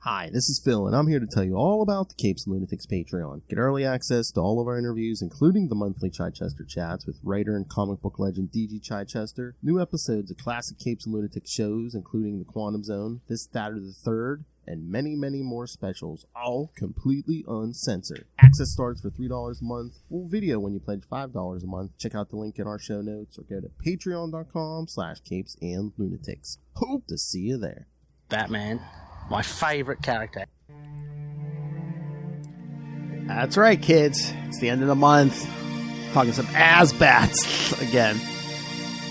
Hi, this is Phil, and I'm here to tell you all about the Capes and Lunatics Patreon. Get early access to all of our interviews, including the monthly Chichester chats with writer and comic book legend D.G. Chichester, new episodes of classic Capes and Lunatics shows, including The Quantum Zone, This, That, or the Third, and many, many more specials, all completely uncensored. Access starts for $3 a month, full video when you pledge $5 a month. Check out the link in our show notes, or go to patreon.com/CapesandLunatics. Hope to see you there. Batman. My favorite character. That's right, kids. It's the end of the month. Talking some Asbats again.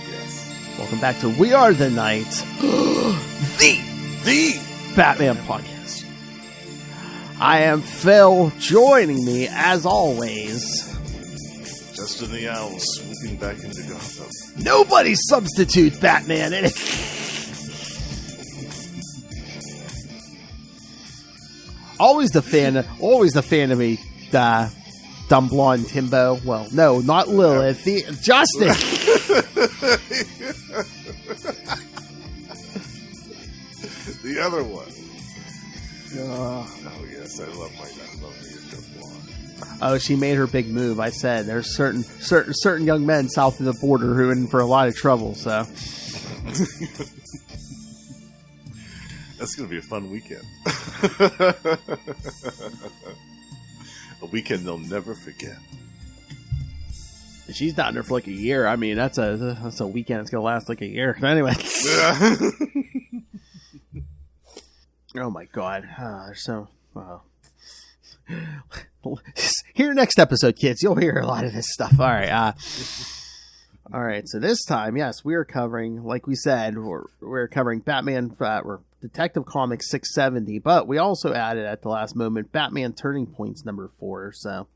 Yes. Welcome back to We Are the Knights, the Batman podcast. I am Phil. Joining me, as always, Justin the Owl swooping back into Gotham. nobody substitutes Batman in it. Always the fan of me, dumb blonde Timbo. Well, no, not Lilith. Justin. The other one. Oh yes, I love me a dumb blonde. Oh, she made her big move. I said there's certain young men south of the border who are in for a lot of trouble. So that's going to be a fun weekend. A weekend they'll never forget. she's down there for like a year. I mean, that's a weekend that's gonna last like a year. Anyway. Oh my God. Here next episode, kids. You'll hear a lot of this stuff. All right. All right. So this time, yes, we are covering, like we said, we're covering Batman. We're Detective Comics 670, but we also added at the last moment Batman Turning Points number 4. So,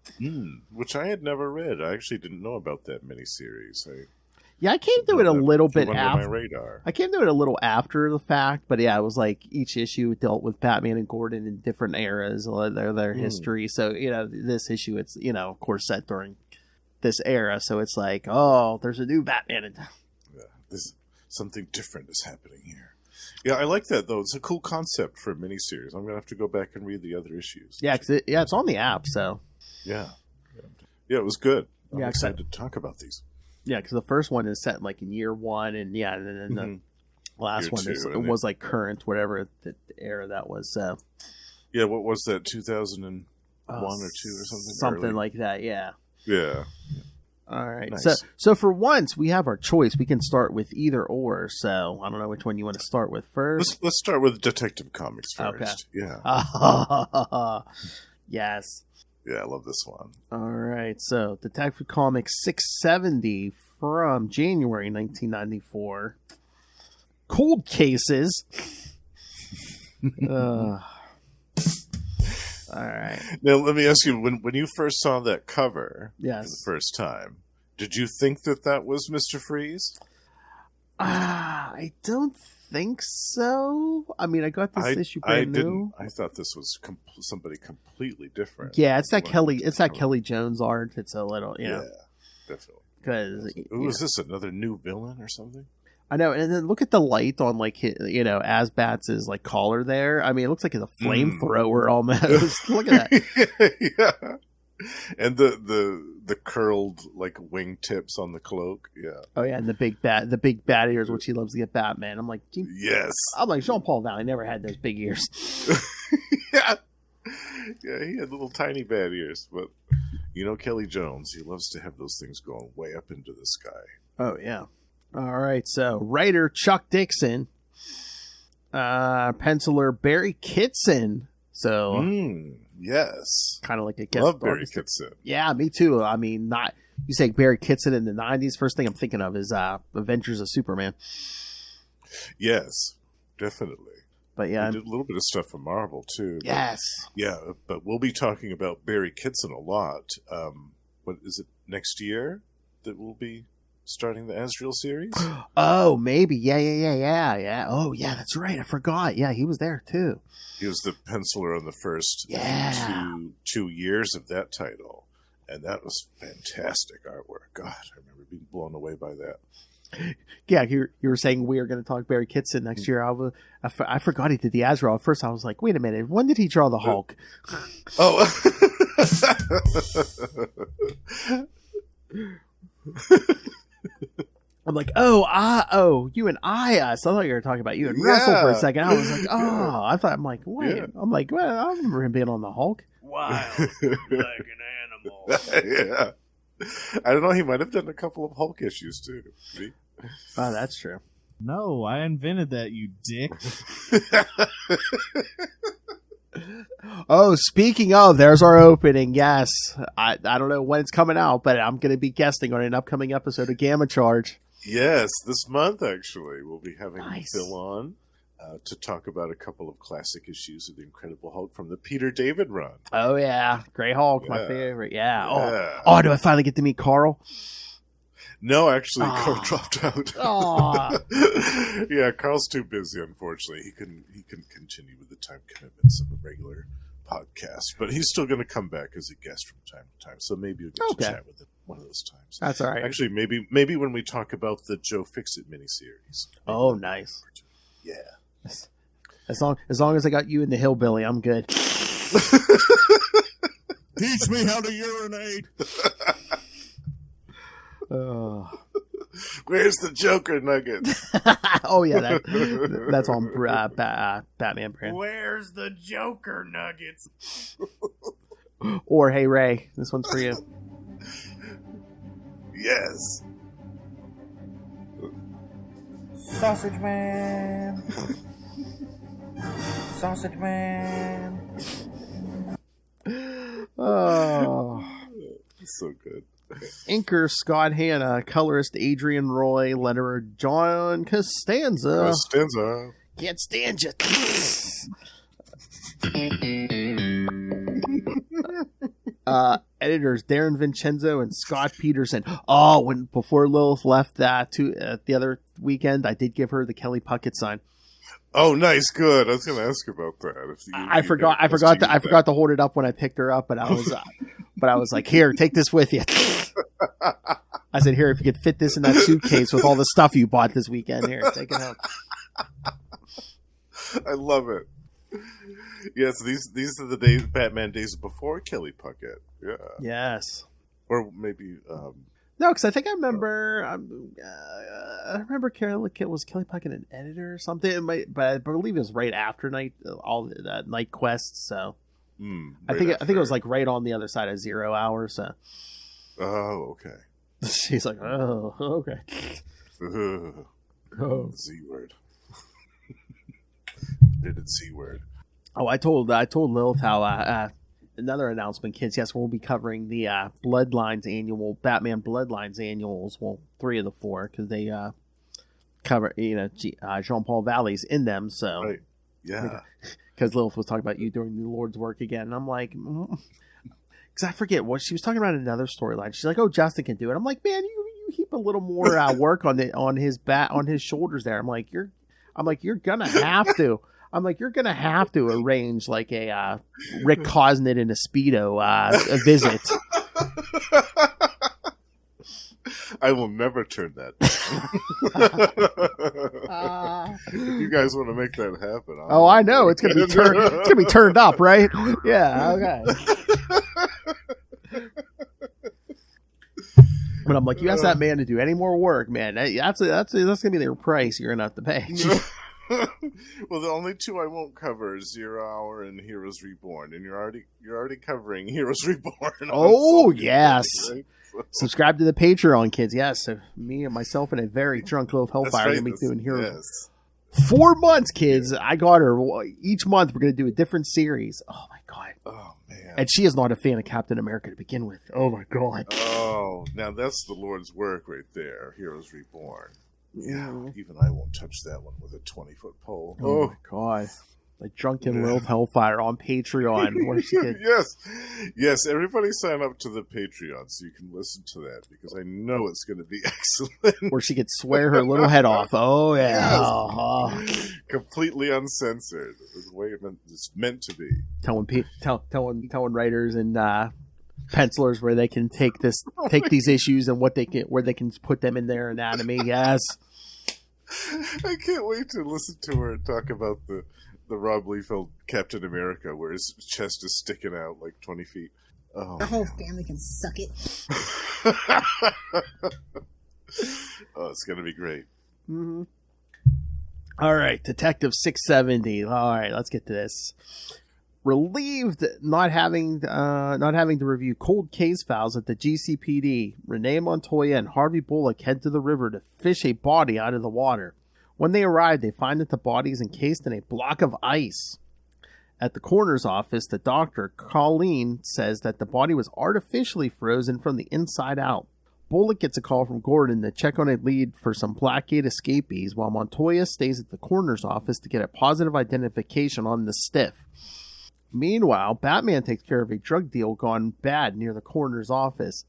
which I had never read. I actually didn't know about that miniseries. I came to it a little bit after my radar. I came to it a little after the fact, but yeah, it was like each issue dealt with Batman and Gordon in different eras of their history. So, this issue, it's, of course, set during this era. So it's like, oh, there's a new Batman. Something different is happening here. Yeah, I like that, though. It's a cool concept for a miniseries. I'm going to have to go back and read the other issues. Yeah, it's on the app, so. Yeah, it was good. I'm excited to talk about these. Yeah, because the first one is set in year 1, and then the last Year one 2, was like current, whatever the era that was. So. Yeah, what was that, 2001 or 2 or something? Something early? like that, yeah. Yeah. All right. Nice. So for once, we have our choice. We can start with either or. So I don't know which one you want to start with first. Let's start with Detective Comics first. Okay. Yeah. Yes. Yeah, I love this one. All right. So Detective Comics 670 from January 1994. Cold Cases. All right. Now, let me ask you, when you first saw that cover for Yes. the first time, did you think that was Mr. Freeze? I don't think so. I mean, I got this issue brand new. I thought this was somebody completely different. Yeah, it's that Kelly Jones art. It's a little, Yeah, definitely. because Is this another new villain or something? I know, and then look at the light on Asbats' collar there. I mean, it looks like it's a flamethrower almost. Look at that. Yeah, and the curled wingtips on the cloak. Yeah. Oh yeah, and the big bat ears, which he loves to get Batman. I'm like, yes. I'm like, Jean-Paul Valley never had those big ears. Yeah, he had little tiny bat ears, but Kelly Jones, he loves to have those things going way up into the sky. Oh yeah. All right, so writer Chuck Dixon, penciler Barry Kitson. So yes, kind of like a guest. Love Barry Kitson. Yeah, me too. I mean, you say Barry Kitson in the 90s. First thing I'm thinking of is Adventures of Superman. Yes, definitely. But yeah, he did a little bit of stuff for Marvel too. Yes. But we'll be talking about Barry Kitson a lot. What is it next year that we'll be starting the Azrael series? Oh, maybe. Yeah. Oh, yeah, that's right. I forgot. Yeah, he was there too. He was the penciler on the first two years of that title, and that was fantastic artwork. God, I remember being blown away by that. Yeah, you were saying we are going to talk Barry Kitson next year. I forgot he did the Azrael. At first, I was like, wait a minute. When did he draw the Hulk? Oh. I'm like, you and I. So I thought you were talking about you and Russell for a second. I was like, I'm like, wait. Yeah. I'm like, well, I remember him being on the Hulk. Wild like an animal. Yeah. I don't know. He might have done a couple of Hulk issues too. See? Oh, that's true. No, I invented that, you dick. Oh, speaking of, there's our opening. Yes. I don't know when it's coming out, but I'm going to be guesting on an upcoming episode of Gamma Charge. Yes, this month, actually. We'll be having Nice. Phil on to talk about a couple of classic issues of the Incredible Hulk from the Peter David run. Oh, yeah. Grey Hulk, Yeah. my favorite. Yeah. Yeah. Oh, do I finally get to meet Carl? No, actually, Carl dropped out. Yeah, Carl's too busy, unfortunately. He couldn't continue with the time commitments of a regular podcast, but he's still going to come back as a guest from time to time. So maybe you'll get to chat with him one of those times. That's all right. Actually, maybe when we talk about the Joe Fixit miniseries. Oh, nice. Yeah. As long as I got you in the hillbilly, I'm good. Teach me how to urinate. Where's the Joker nugget? Oh yeah, that's on Batman brand. Where's the Joker nuggets? Or hey Ray, this one's for you. Yes. Sausage Man. Sausage Man. Oh, It's so good. inker Scott Hanna, colorist Adrian Roy, letterer John Costanza. Costanza. Can't stand you. Editors Darren Vincenzo and Scott Peterson. Oh, before Lilith left the other weekend, I did give her the Kelly Puckett sign. Oh, nice, good. I was going to ask about that. I forgot to hold it up when I picked her up, but I was like, here, take this with you. I said, here, if you could fit this in that suitcase with all the stuff you bought this weekend, here, take it home. I love it. Yes, these are the Batman days before Kelly Puckett. Yeah. Yes. Or maybe. No, because I think I remember. I remember Kelly Puckett an editor or something. But I believe it was right after Knightquest. So I think it was like right on the other side of 0 hour. So. Oh, okay. She's like, oh, okay. Oh. Z word. Did it Z word? Oh, I told Lilith how another announcement, kids. Yes, we'll be covering the Bloodlines annual, Batman Bloodlines annuals. Well, 3 of the 4 because they cover Jean-Paul Valley's in them. So right. Yeah, because Lilith was talking about you doing the Lord's work again, and I'm like, because I forget what she was talking about another storyline. She's like, oh, Justin can do it. I'm like, man, you heap a little more work on his shoulders there. I'm like, you're gonna have to. I'm like, you're gonna have to arrange like a Rick Cosnett in a Speedo a visit. I will never turn that down. If you guys want to make that happen, I know it's gonna be turned. It's gonna be turned up, right? Yeah. Okay. But I'm like, you ask that man to do any more work, man. That's gonna be their price you're gonna have to pay. Well, the only 2 I won't cover is 0 Hour and Heroes Reborn, and you're already covering Heroes Reborn. Oh yes, right? Subscribe to the Patreon, kids. Yes, so me and myself and a very drunk Loaf Hellfire are gonna be doing Heroes. Yes. 4 months, kids. I got her. Each month we're gonna do a different series. Oh my god. Oh man. And she is not a fan of Captain America to begin with. Oh my god. Oh, now that's the Lord's work right there. Heroes Reborn. Yeah, even I won't touch that one with a 20-foot pole. Oh my god. Like Drunken Lilith Hellfire on Patreon. Where she could... Yes, everybody sign up to the Patreon so you can listen to that because I know it's going to be excellent. Where she could swear her little head off. Oh yeah. Yes. Completely uncensored. The way it's meant to be. Telling writers and pencilers where they can take these issues and where they can put them in their anatomy. Yes. I can't wait to listen to her talk about the Rob Liefeld Captain America, where his chest is sticking out like 20 feet. Oh, The whole family can suck it. oh, it's gonna be great. Mm-hmm. All right, Detective 670. All right, let's get to this. Relieved not having to review cold case files at the GCPD, Renee Montoya and Harvey Bullock head to the river to fish a body out of the water. When they arrive, they find that the body is encased in a block of ice. At the coroner's office, the doctor, Colleen, says that the body was artificially frozen from the inside out. Bullock gets a call from Gordon to check on a lead for some Blackgate escapees, while Montoya stays at the coroner's office to get a positive identification on the stiff. Meanwhile, Batman takes care of a drug deal gone bad near the coroner's office.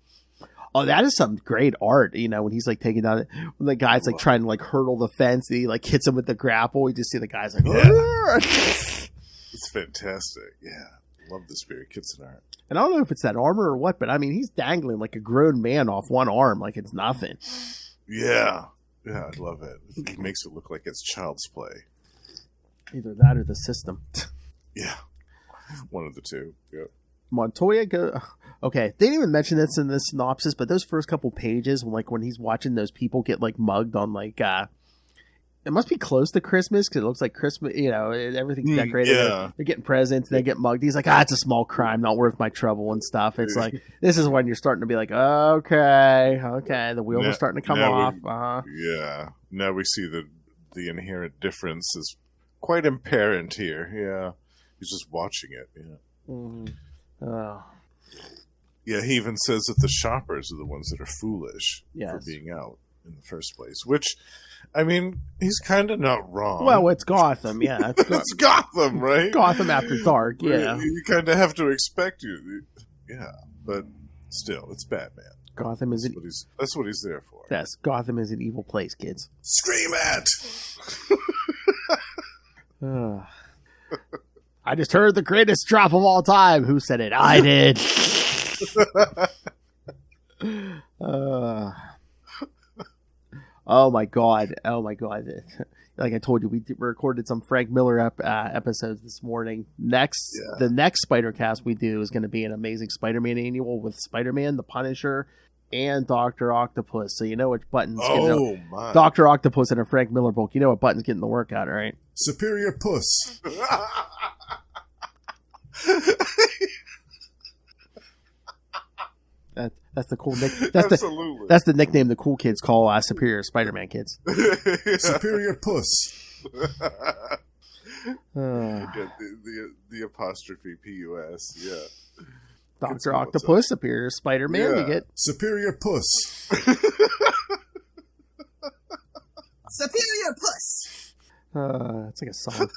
Oh, that is some great art, when he's like taking down when the guy's like trying to like hurdle the fence, and he like hits him with the grapple. You just see the guy's like, It's fantastic. Yeah, love the Spirit Kitson art. And I don't know if it's that armor or what, but I mean, he's dangling like a grown man off one arm, like it's nothing. Yeah, I love it. He makes it look like it's child's play. Either that or the system. Yeah, one of the two. Yep. Montoya okay, they didn't even mention this in the synopsis, but those first couple pages, when he's watching those people get like mugged on like it must be close to Christmas because it looks like Christmas, everything's decorated. Yeah. They're getting presents, they get mugged. He's like, it's a small crime, not worth my trouble and stuff. It's like, this is when you're starting to be like, okay, the wheels are starting to come off. Yeah, now we see the inherent difference is quite apparent here. Yeah, he's just watching it. Yeah. Mm-hmm. Yeah, he even says that the shoppers are the ones that are foolish for being out in the first place, which, I mean, he's kind of not wrong. Well, it's Gotham, yeah. It's Gotham, right? Gotham after dark, yeah. You kind of have to expect you. Yeah, but still, it's Batman. Gotham is that's what he's there for. Yes, Gotham is an evil place, kids. Scream it! I just heard the greatest drop of all time. Who said it? I did. Oh my god. Like I told you, we recorded some Frank Miller episodes this morning. The next Spider-Cast we do is going to be an Amazing Spider-Man annual with Spider-Man, the Punisher, and Dr. Octopus. So you know which buttons. My. Dr. Octopus in a Frank Miller book. You know what buttons getting the workout, right? Superior Puss. That's the cool nick. Absolutely. That's the nickname the cool kids call Superior Spider-Man kids. Superior Puss. The apostrophe P-U-S. Yeah. Dr. Octopus, Superior Spider-Man. You get Superior Puss. Superior Puss. It's like a song.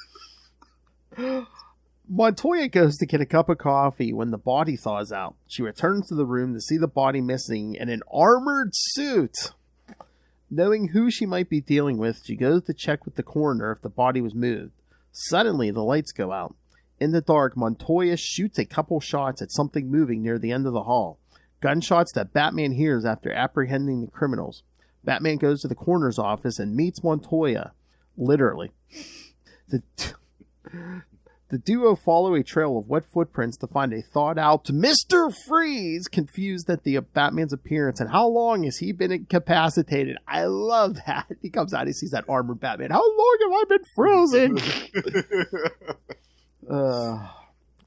Montoya goes to get a cup of coffee when the body thaws out. She returns to the room to see the body missing in an armored suit. Knowing who she might be dealing with, she goes to check with the coroner if the body was moved. Suddenly, the lights go out. In the dark, Montoya shoots a couple shots at something moving near the end of the hall. Gunshots that Batman hears after apprehending the criminals. Batman goes to the coroner's office and meets Montoya. Literally. The duo follow a trail of wet footprints to find a thawed-out Mr. Freeze, confused at the Batman's appearance and how long has he been incapacitated. I love that. He comes out, he sees that armored Batman. How long have I been frozen?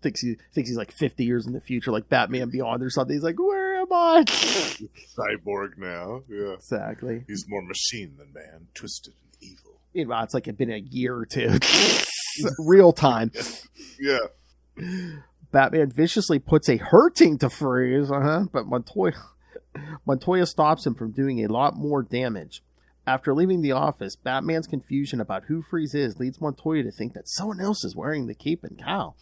Thinks he's like 50 years in the future, like Batman Beyond or something. He's like, where am I? Cyborg now. Yeah, exactly. He's more machine than man, twisted and evil. Meanwhile, it's like it's been a year or two. Real time. Yeah. Batman viciously puts a hurting to Freeze, but Montoya stops him from doing a lot more damage. After leaving the office, Batman's confusion about who Freeze is leads Montoya to think that someone else is wearing the cape and cowl.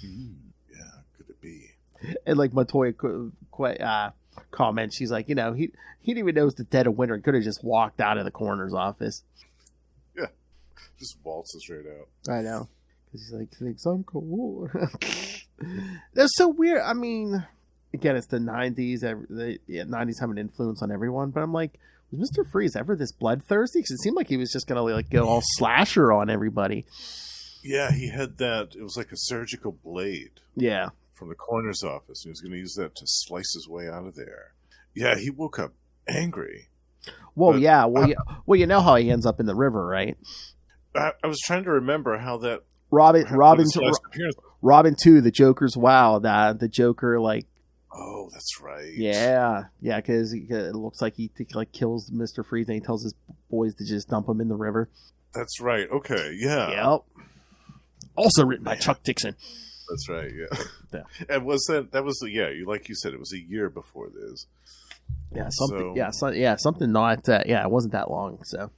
Yeah, could it be? And like Montoya comments, she's like, he didn't even know it was the dead of winter. He could have just walked out of the coroner's office. Yeah, just waltzes right out. I know. Because he's like, thinks I'm cool. That's so weird. I mean, again, it's the 90s. The 90s have an influence on everyone, but I'm like, was Mr. Freeze ever this bloodthirsty? Because it seemed like he was just gonna like go all slasher on everybody. Yeah, he had that. It was like a surgical blade. Yeah. From the coroner's office. He was going to use that to slice his way out of there. Yeah, he woke up angry. Well, yeah. Well, you know how he ends up in the river, right? I was trying to remember how that. Robin 2, the Joker's the Joker like. Oh, that's right. Yeah, because it looks like he like kills Mr. Freeze and he tells his boys to just dump him in the river. That's right. Okay, yeah. Yep. Also written by Chuck Dixon. That's right. Yeah. And like you said, it was a year before this. Yeah, something not that. Yeah, it wasn't that long. So.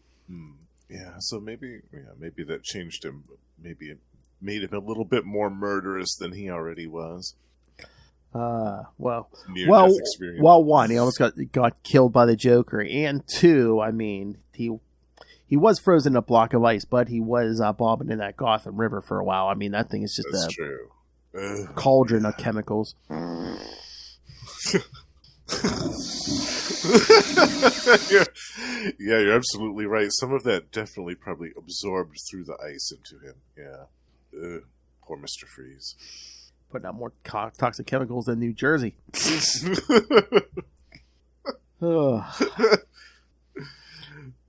Yeah, so maybe that changed him. Maybe it made him a little bit more murderous than he already was. Well, experience. One, he almost got killed by the Joker, and two, I mean, he was frozen in a block of ice, but he was bobbing in that Gotham River for a while. I mean, that thing is just cauldron of chemicals. Yeah, you're absolutely right. Some of that definitely probably absorbed through the ice into him. Yeah. Poor Mr. Freeze. Putting out more toxic chemicals than New Jersey.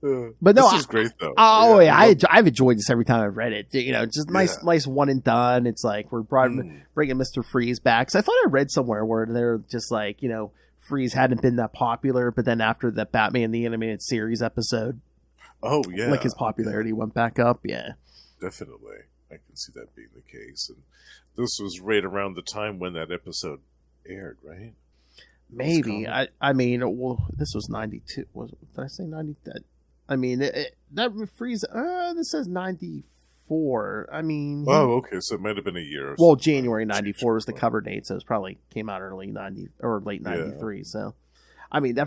But no, this is great though. Oh yeah, I've enjoyed this every time I've read it. You know, just nice one and done. It's like we're bringing Mr. Freeze back. So I thought I read somewhere where they're just like, you know, Freeze hadn't been that popular, but then after the Batman the Animated Series episode, like his popularity went back up. Yeah, definitely, I can see that being the case. And this was right around the time when that episode aired, right? Maybe. I mean, well, this was 92. Did I say 90? I mean, that Freeze. This says 94. I mean. Oh, okay. So it might have been a year. Or well, January 94 was the cover date, so it probably came out early 90 or late 93. Yeah. So, I mean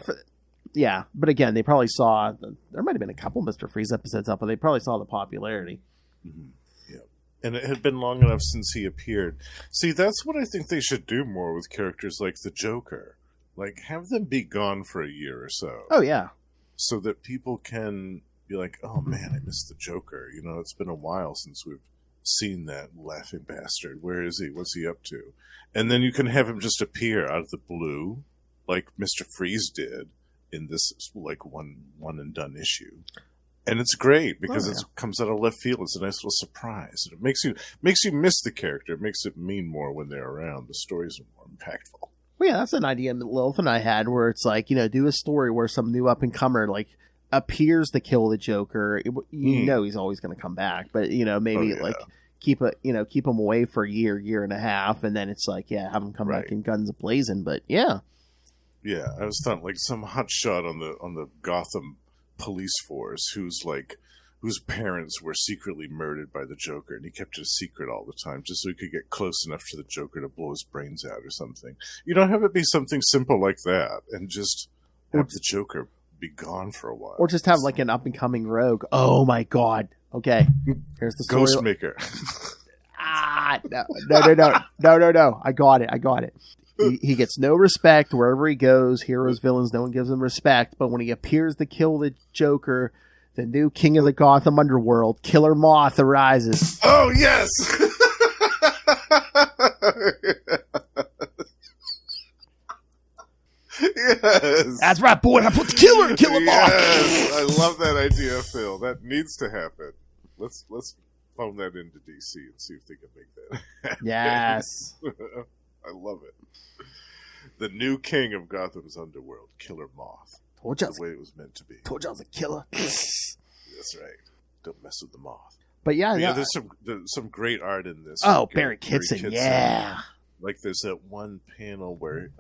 yeah. But again, they probably saw there might have been a couple Mr. Freeze episodes up, but they probably saw the popularity. Mm-hmm. Yeah, and it had been long enough since he appeared. See, that's what I think they should do more with characters like the Joker. Like, have them be gone for a year or so. Oh, yeah. So that people can be like, oh, man, I missed the Joker. You know, it's been a while since we've seen that laughing bastard. Where is he? What's he up to? And then you can have him just appear out of the blue, like Mr. Freeze did in this, like, one and done issue. And it's great because it comes out of left field. It's a nice little surprise. And it makes you miss the character. It makes it mean more when they're around. The stories are more impactful. Well, yeah, that's an idea Lilith and I had where it's like, you know, do a story where some new up-and-comer, like, appears to kill the Joker. You know he's always going to come back. But, you know, maybe, like, keep him away for a year and a half, and then it's like, yeah, have him come back in guns a-blazing. But, yeah. Yeah, I was thought, like, some hotshot on the Gotham police force whose parents were secretly murdered by the Joker, and he kept it a secret all the time just so he could get close enough to the Joker to blow his brains out or something. You don't have it be something simple like that, and just have the Joker be gone for a while. Or just have, like, an up-and-coming rogue. Oh, my God. Okay. Here's the story. Ghostmaker. No. I got it. He gets no respect wherever he goes. Heroes, villains, no one gives him respect. But when he appears to kill the Joker, the new king of the Gotham underworld, Killer Moth, arises. Oh, yes! Yes! That's right, boy. I put the Killer Moth. Yes! I love that idea, Phil. That needs to happen. Let's phone that into DC and see if they can make that happen. Yes. I love it. The new king of Gotham's underworld, Killer Moth. The way it was meant to be. Told you I was a killer. That's right. Don't mess with the moth. But yeah, there's some great art in this. Oh, Barry Kitson, yeah. Like there's that one panel where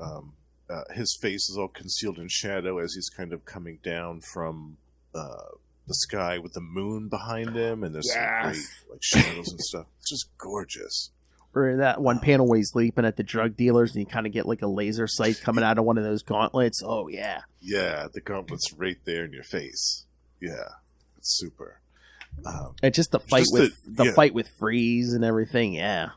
his face is all concealed in shadow as he's kind of coming down from the sky with the moon behind him, and there's some great like shadows and stuff. It's just gorgeous. Or that one panel where he's leaping at the drug dealers and you kind of get like a laser sight coming out of one of those gauntlets. Oh, yeah. Yeah, the gauntlet's right there in your face. Yeah, it's super. And just the fight fight with Freeze and everything, yeah.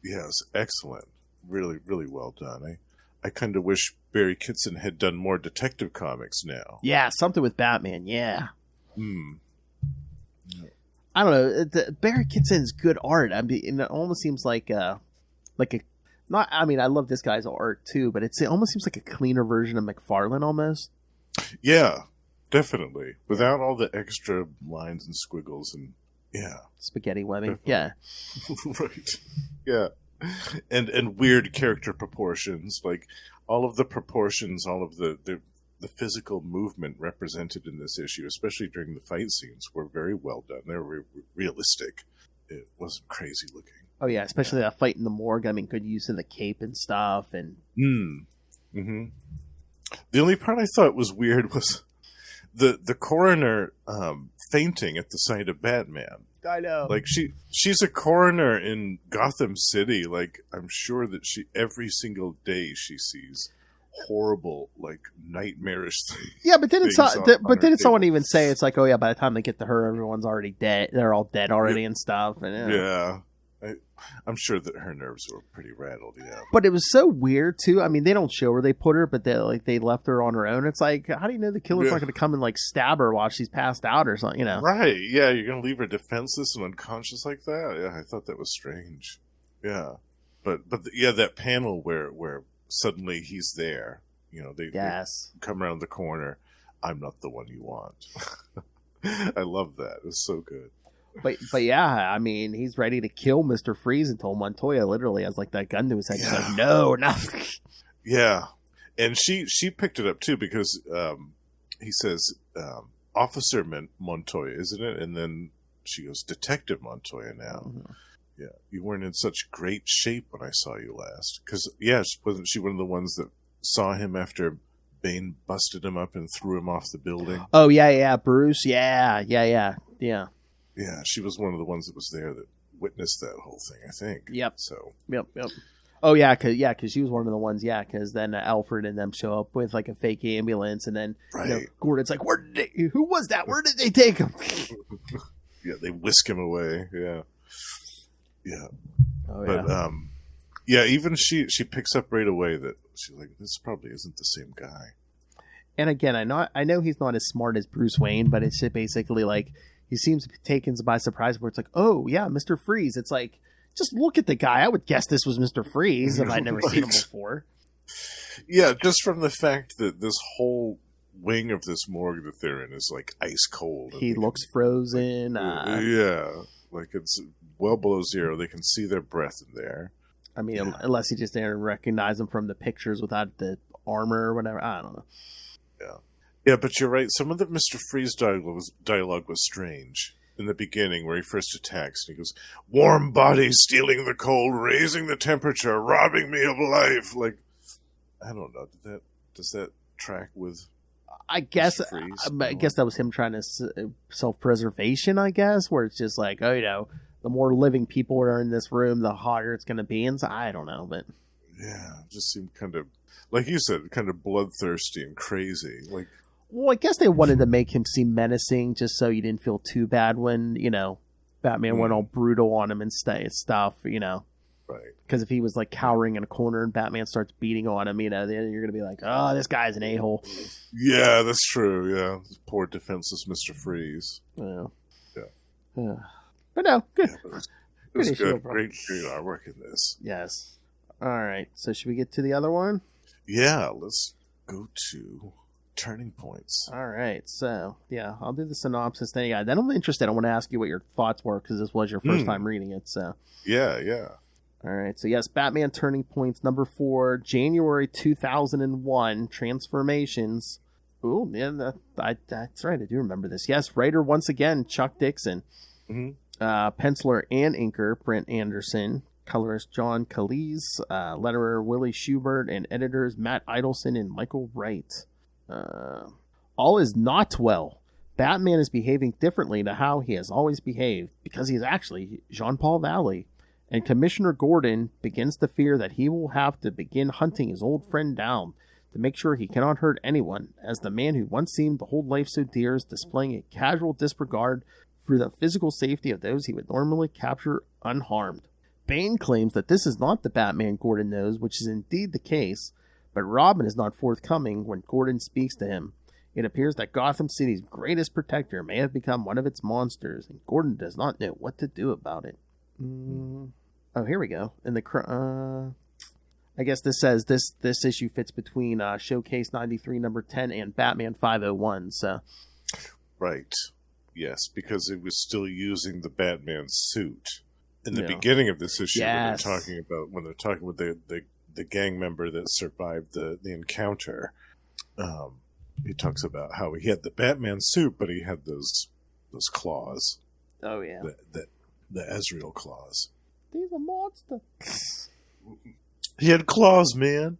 Yeah, it's excellent. Really, really well done. I kind of wish Barry Kitson had done more detective comics now. Yeah, something with Batman. Yeah. Hmm. I don't know. Barry Kitson's good art. I mean, it almost seems like a not. I mean, I love this guy's art too, but it almost seems like a cleaner version of McFarlane almost. Yeah, definitely. Without all the extra lines and squiggles and Spaghetti webbing. Definitely. Yeah. Right. Yeah. And weird character proportions, like all of the proportions, all of the physical movement represented in this issue, especially during the fight scenes, were very well done. They were realistic. It wasn't crazy looking. Oh yeah, especially that fight in the morgue. I mean, good use of the cape and stuff. And Mm-hmm. The only part I thought was weird was the coroner fainting at the sight of Batman. I know. Like she's a coroner in Gotham City. Like I'm sure that every single day she sees horrible, like nightmarish things. Yeah, but didn't someone table. even say it's like, oh yeah, by the time they get to her, everyone's already dead. They're all dead already and stuff. And Yeah. I'm sure that her nerves were pretty rattled. Yeah. But it was so weird too. I mean, they don't show where they put her, but they left her on her own. It's like, how do you know the killer's not going to come and like stab her while she's passed out or something? You know? Right. Yeah. You're going to leave her defenseless and unconscious like that. Yeah. I thought that was strange. Yeah. But that panel where suddenly he's there. You know, they come around the corner. I'm not the one you want. I love that. It was so good. But yeah, I mean, he's ready to kill Mr. Freeze until Montoya literally has like that gun to his head. She's like, no. Yeah. And she picked it up too because he says, Officer Montoya, isn't it? And then she goes, Detective Montoya now. Mm-hmm. Yeah. You weren't in such great shape when I saw you last. Because, wasn't she one of the ones that saw him after Bane busted him up and threw him off the building? Oh, yeah. Bruce. Yeah. Yeah, she was one of the ones that was there that witnessed that whole thing, I think. Yep. So. Yep. Oh, yeah, because she was one of the ones, because then Alfred and them show up with, like, a fake ambulance, and then Gordon's like, who was that? Where did they take him? Yeah, they whisk him away, yeah. Yeah. Oh, but, even she picks up right away that she's like, this probably isn't the same guy. And again, I know he's not as smart as Bruce Wayne, but it's just basically like, he seems taken by surprise where it's like, oh, yeah, Mr. Freeze. It's like, just look at the guy. I would guess this was Mr. Freeze if I'd never seen him before. Yeah, just from the fact that this whole wing of this morgue that they're in is like ice cold. He looks frozen. Like it's well below zero. They can see their breath in there. I mean, unless you just didn't recognize him from the pictures without the armor or whatever. I don't know. Yeah. Yeah, but you're right. Some of the Mr. Freeze dialogue was strange in the beginning where he first attacks. And he goes, warm bodies stealing the cold, raising the temperature, robbing me of life. Like, I don't know. Does that track with I guess Mr. Freeze? I guess that was him trying to self-preservation, I guess, where it's just like, oh, the more living people are in this room, the hotter it's going to be. And so, I don't know, but... Yeah, it just seemed kind of, like you said, kind of bloodthirsty and crazy. Like, well, I guess they wanted to make him seem menacing just so you didn't feel too bad when, Batman went all brutal on him and stuff, Right. Because if he was, like, cowering in a corner and Batman starts beating on him, then you're going to be like, oh, this guy's an a-hole. Yeah, that's true, yeah. Poor defenseless Mr. Freeze. Yeah. Yeah. But no, good. Yeah, it was good. Overall. Great artwork in this. Yes. All right. So should we get to the other one? Yeah, let's go to Turning Points. All right. So, I'll do the synopsis. Then I'm interested. I want to ask you what your thoughts were because this was your first time reading it. So. Yeah. All right. So, yes, Batman Turning Points number 4, January 2001, Transformations. Ooh, yeah, that's right. I do remember this. Yes, writer once again, Chuck Dixon. Mm-hmm. Penciler and inker, Brent Anderson. Colorist John Cleese. Letterer Willie Schubert. And editors Matt Idelson and Michael Wright. All is not well. Batman is behaving differently to how he has always behaved because he is actually Jean-Paul Valley. And Commissioner Gordon begins to fear that he will have to begin hunting his old friend down to make sure he cannot hurt anyone, as the man who once seemed to hold life so dear is displaying a casual disregard for the physical safety of those he would normally capture unharmed. Bane claims that this is not the Batman Gordon knows, which is indeed the case, but Robin is not forthcoming when Gordon speaks to him. It appears that Gotham City's greatest protector may have become one of its monsters, and Gordon does not know what to do about it. Oh, here we go. In the I guess this says this issue fits between Showcase 93 number 10 and Batman 501. So, right, yes, because it was still using the Batman suit in the beginning of this issue. Yes. When they're talking with the gang member that survived the encounter. He talks about how he had the Batman suit, but he had those claws. Oh yeah, the Ezreal claws. He's a monster. He had claws, man.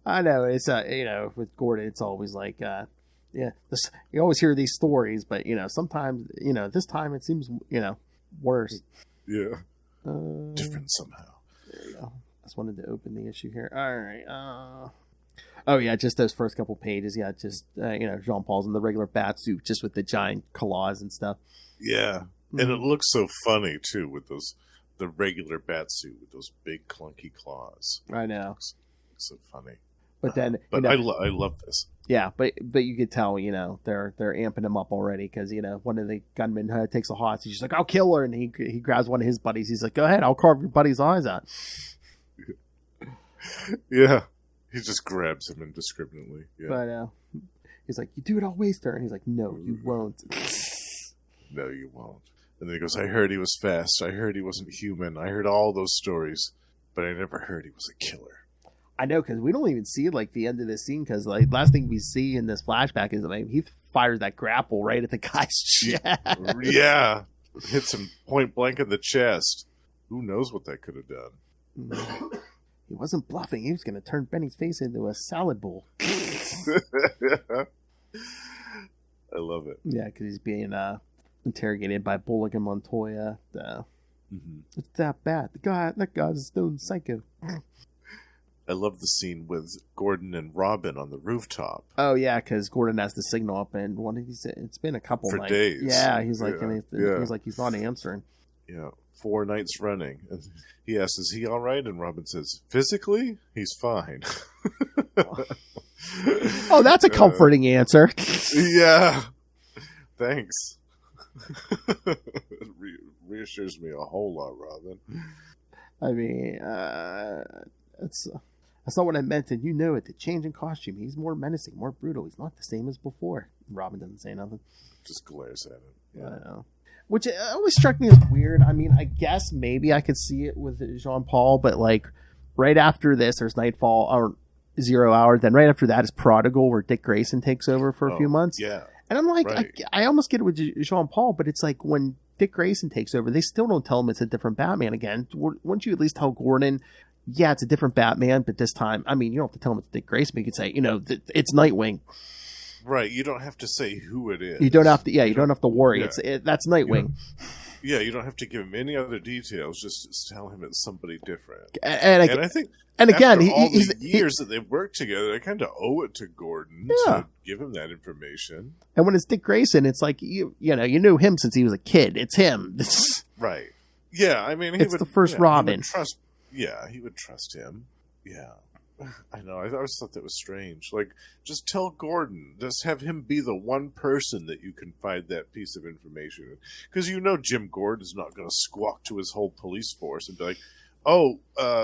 I know. It's with Gordon, it's always like, you always hear these stories, but sometimes, this time it seems, worse. Yeah. Different somehow. There you go. Just wanted to open the issue here. All right. Oh yeah, just those first couple pages. Yeah, just Jean Paul's in the regular bat suit, just with the giant claws and stuff. Yeah, and it looks so funny too with the regular bat suit with those big clunky claws. I know. Looks so funny. But then, I love this. Yeah, but you could tell, they're amping him up already because one of the gunmen takes a hostage. He's like, "I'll kill her," and he grabs one of his buddies. He's like, "Go ahead, I'll carve your buddy's eyes out." Yeah. He just grabs him indiscriminately. Yeah. But he's like, "You do it, I'll waste her." And he's like, "No, you won't." No, you won't. And then he goes, "I heard he was fast. I heard he wasn't human. I heard all those stories, but I never heard he was a killer." I know, because we don't even see the end of this scene, because last thing we see in this flashback is he fires that grapple right at the guy's chest. Yeah. Hits him point blank in the chest. Who knows what that could have done? He wasn't bluffing. He was going to turn Benny's face into a salad bowl. I love it. Yeah, because he's being interrogated by Bullock and Montoya. It's that bad. That guy's a stone psycho. I love the scene with Gordon and Robin on the rooftop. Oh yeah, because Gordon has the signal up, and what did he say? It's been a couple for nights. Days. Yeah, he's like, he's like, he's not answering. Yeah, 4 nights running. And he asks, "Is he all right?" And Robin says, "Physically, he's fine." Oh, that's a comforting answer. Yeah, thanks. Reassures me a whole lot, Robin. I mean, that's not what I meant, and you know it. The change in costume, he's more menacing, more brutal. He's not the same as before. Robin doesn't say nothing. Just glares at him. Yeah. I know. Which always struck me as weird. I mean, I guess maybe I could see it with Jean Paul, but right after this, there's Nightfall or 0 Hour. Then right after that is Prodigal, where Dick Grayson takes over for a few months. Yeah. And I'm like, right. I almost get it with Jean Paul, but it's like when Dick Grayson takes over, they still don't tell him it's a different Batman again. Wouldn't you at least tell Gordon, yeah, it's a different Batman, but this time, I mean, you don't have to tell him it's Dick Grayson, but you could say, it's Nightwing. Right, you don't have to say who it is. You don't have to. Yeah, you don't have to worry. Yeah. That's Nightwing. You don't have to give him any other details. Just tell him it's somebody different. And I think, and again, all the years that they've worked together, they kind of owe it to Gordon to give him that information. And when it's Dick Grayson, it's like you knew him since he was a kid. It's him. Right. Yeah, I mean, it's the first Robin. He would trust him. Yeah. I know. I always thought that was strange. Just tell Gordon. Just have him be the one person that you confide that piece of information in. Because Jim Gordon's not going to squawk to his whole police force and be like, "Oh,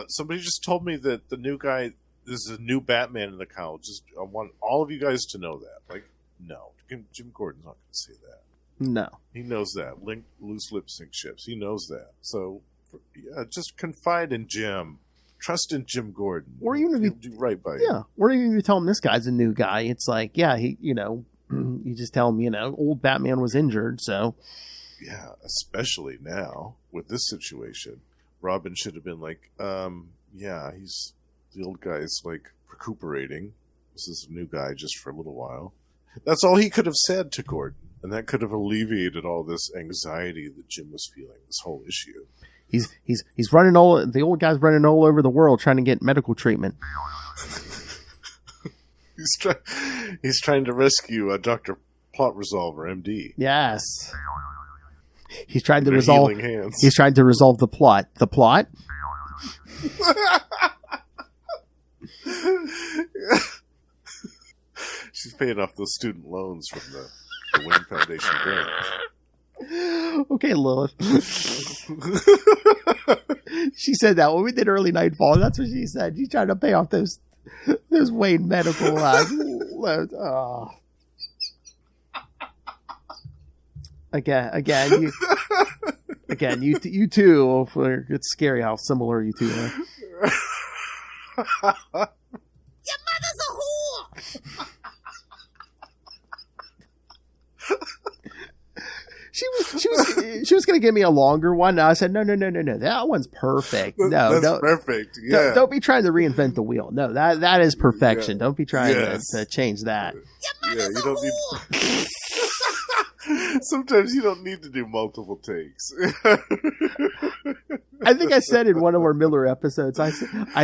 somebody just told me that the new guy, there's a new Batman in the college. I want all of you guys to know that." No. Jim Gordon's not going to say that. No. He knows that. Loose lip sync ships. He knows that. So, just confide in Jim. Trust in Jim Gordon. Or even if you do right by you. Yeah. Or even if you tell him this guy's a new guy, it's like, yeah, he, you just tell him, old Batman was injured, so. Yeah, especially now with this situation. Robin should have been like, yeah, the old guy's recuperating. This is a new guy just for a little while. That's all he could have said to Gordon. And that could have alleviated all this anxiety that Jim was feeling, this whole issue. He's running the old guy's running all over the world trying to get medical treatment. He's trying to rescue Dr. Plot Resolver, MD. Yes. He's trying to resolve the plot. The plot? She's paying off those student loans from the Wayne Foundation grant. Okay, Lilith. She said that when we did early Nightfall. That's what she said. She's trying to pay off those Wayne medical loans. Oh. Again, you two. It's scary how similar you two are. Your mother's a whore! She was going to give me a longer one. I said, no. That one's perfect. No, That's perfect. Yeah. Don't be trying to reinvent the wheel. No, that is perfection. Don't be trying to change that. Your mother's a whore! Sometimes you don't need to do multiple takes. I think I said in one of our Miller episodes, I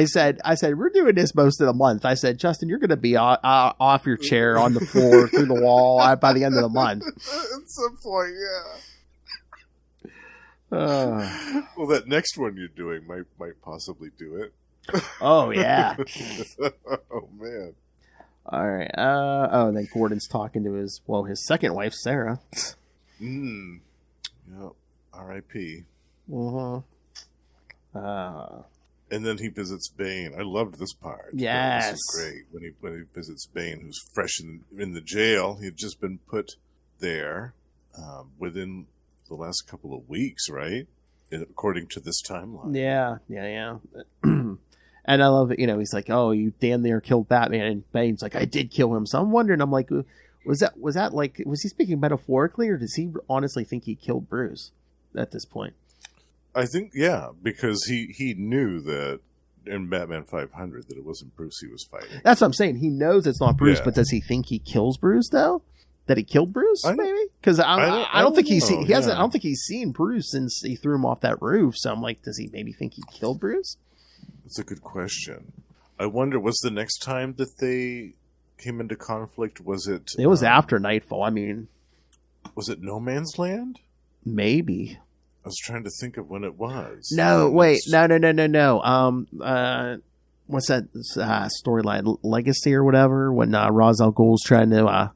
said, we're doing this most of the month. I said, Justin, you're going to be off your chair on the floor through the wall by the end of the month. At some point, yeah. Well, that next one you're doing might possibly do it. Oh, yeah. Oh, man. All right. And then Gordon's talking to his second wife, Sarah. Yep. R.I.P. Uh-huh. And then he visits Bane. I loved this part. Yes. This is great. When he visits Bane, who's fresh in the jail. He had just been put there within the last couple of weeks, right? According to this timeline. Yeah. And I love it, he's like, oh, you damn near killed Batman. And Bane's like, I did kill him. So I'm wondering, I'm like, was that like, was he speaking metaphorically, or does he honestly think he killed Bruce at this point? I think, yeah, because he knew that in Batman 500 that it wasn't Bruce he was fighting. That's what I'm saying. He knows it's not Bruce, but does he think he kills Bruce, though? That he killed Bruce, maybe? Because I don't think he's seen, I don't think he's seen Bruce since he threw him off that roof. So I'm like, does he maybe think he killed Bruce? That's a good question. I wonder, was the next time that they came into conflict, was it... It was after Nightfall. I mean... Was it No Man's Land? Maybe. I was trying to think of when it was. No, wait. No. What's that storyline? Legacy or whatever? When Ra's al Ghul's trying to...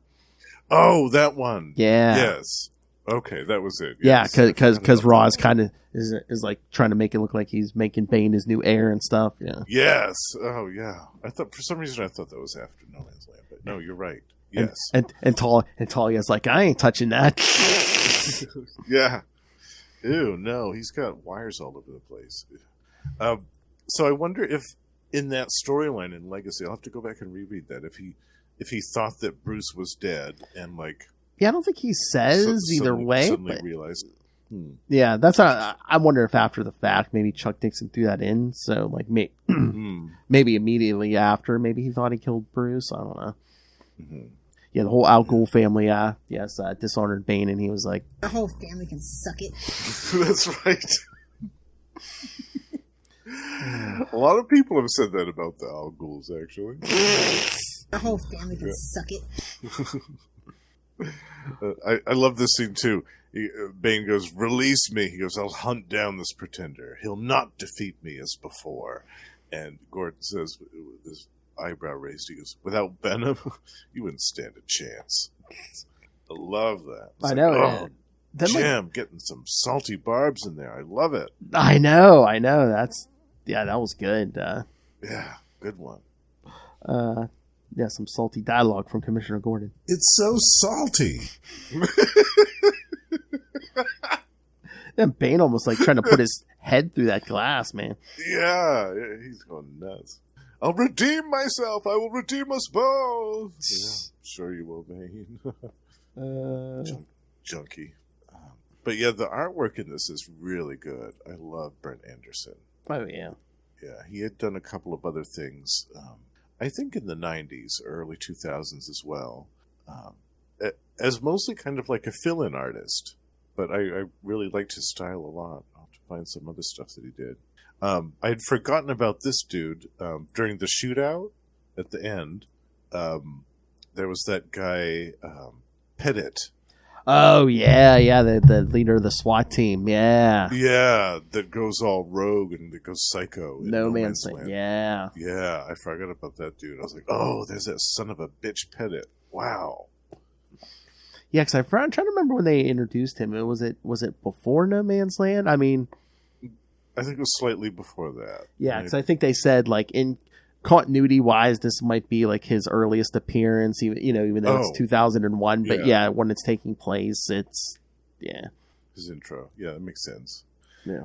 Oh, that one. Yeah. Yes. Okay, that was it. Yes. Yeah, because Ra's kind of is like trying to make it look like he's making Bane his new heir and stuff. Yeah. Yes. Oh, yeah. I thought for some reason that was after No Man's Land, but no, you're right. Yes. And Talia's like, I ain't touching that. Yeah. Ew, no, he's got wires all over the place. So I wonder if in that storyline in Legacy, I'll have to go back and reread that. If he thought that Bruce was dead and like. Yeah, I don't think he says either way. Suddenly realized. Yeah, that's how I wonder if after the fact maybe Chuck Dixon threw that in. So like maybe immediately after, maybe he thought he killed Bruce. I don't know. Mm-hmm. Yeah, the whole Al Ghul family, dishonored Bane, and he was like, "The whole family can suck it." That's right. A lot of people have said that about the Al Ghuls, actually. The whole family can suck it. I love this scene too. Bane goes, "Release me." He goes, "I'll hunt down this pretender. He'll not defeat me as before." And Gordon says, with his eyebrow raised, he goes, "Without Venom, you wouldn't stand a chance." I love that. It's know. Jim, getting some salty barbs in there. I love it. I know. That was good. Yeah, good one. Some salty dialogue from Commissioner Gordon. It's so salty. Then Bane almost like trying to put his head through that glass, man. Yeah, he's going nuts. I'll redeem myself. I will redeem us both. Yeah, sure you will, Bane. Junkie. But yeah, the artwork in this is really good. I love Brent Anderson. Oh, yeah. Yeah, he had done a couple of other things. I think in the 90s, early 2000s as well. As mostly kind of like a fill-in artist. But I really liked his style a lot. I'll have to find some other stuff that he did. I had forgotten about this dude. During the shootout at the end, there was that guy, Perich. Oh, yeah, the leader of the SWAT team, yeah. Yeah, that goes all rogue and that goes psycho. No Man's Land, yeah. Yeah, I forgot about that dude. I was like, oh, there's that son of a bitch Perich. Wow. Yeah, because I'm trying to remember when they introduced him. Was it before No Man's Land? I mean, I think it was slightly before that. yeah, because I think they said like in continuity wise, this might be like his earliest appearance. Even though it's 2001, but yeah, when it's taking place, it's his intro. Yeah, that makes sense. Yeah.